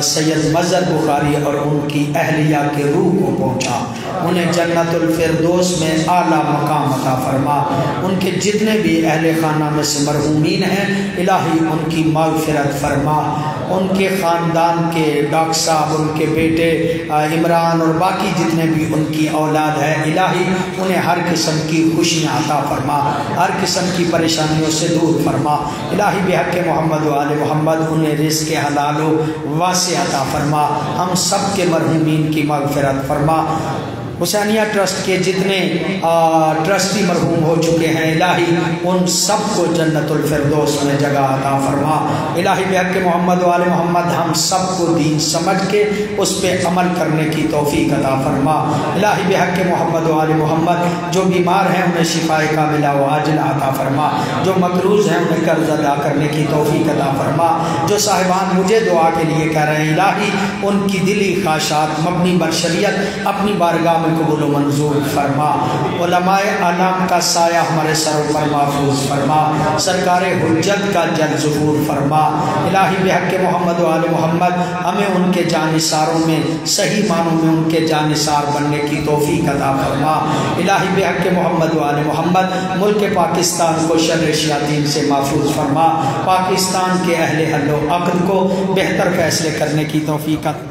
سید مظہر بخاری اور ان کی اہلیہ کے روح کو پہنچا، انہیں جنت الفردوس میں اعلیٰ مقام عطا فرما۔ ان کے جتنے بھی اہل خانہ میں سے مرحومین ہیں الہی ان کی مغفرت فرما، ان کے خاندان کے ڈاکٹر صاحب، ان کے بیٹے عمران اور باقی جتنے بھی ان کی اولاد ہے الہی انہیں ہر قسم کی خوشیاں عطا فرما، ہر قسم کی پریشانیوں سے دور فرما۔ الہی بحق محمد و آل محمد انہیں رزق حلال و واسع عطا فرما، ہم سب کے مرحومین کی مغفرت فرما۔ حسینیہ ٹرسٹ کے جتنے ٹرسٹی مرحوم ہو چکے ہیں الہی ان سب کو جنت الفردوس میں جگہ عطا فرما۔ الہی بحق محمد و آل محمد ہم سب کو دین سمجھ کے اس پہ عمل کرنے کی توفیق عطا فرما۔ الہی بحق محمد و آل محمد جو بیمار ہیں انہیں شفاء کاملہ و عاجلہ عطا فرما، جو مقروض ہیں انہیں قرض ادا کرنے کی توفیق عطا فرما، جو صاحبان مجھے دعا کے لیے کہہ رہے ہیں الہی ان کی دلی خواہشات مبنی بر شریعت اپنی بارگاہ میں قبول و منظور فرما، علماء اعلام کا سایہ ہمارے سروں پر محفوظ فرما، سرکار حجت کا جل ظہور فرما۔ الہی بحق محمد و آل محمد ہمیں ان کے جانثاروں میں صحیح معنوں میں ان کے جانثار بننے کی توفیق عطا فرما۔ الہی بحق محمد و آل محمد ملک پاکستان کو شر شیاطین سے محفوظ فرما، پاکستان کے اہل حل و عقد کو بہتر فیصلے کرنے کی توفیق عطا۔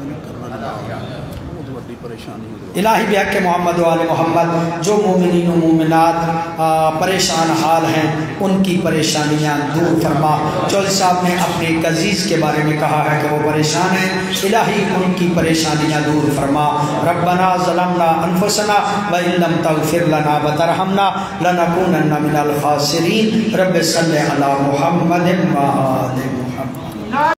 الہی بحق محمد و آل محمد جو مومنین و مومنات پریشان حال ہیں ان کی پریشانیاں دور فرما۔ چودھری صاحب نے اپنے ایک عزیز کے بارے میں کہا ہے کہ وہ پریشان ہیں، الہی ان کی پریشانیاں دور فرما۔ ربنا ظلمنا انفسنا وان لم تغفر لنا وترحمنا لنکونن من الخاسرین۔ رب صلی علی محمد و آل محمد۔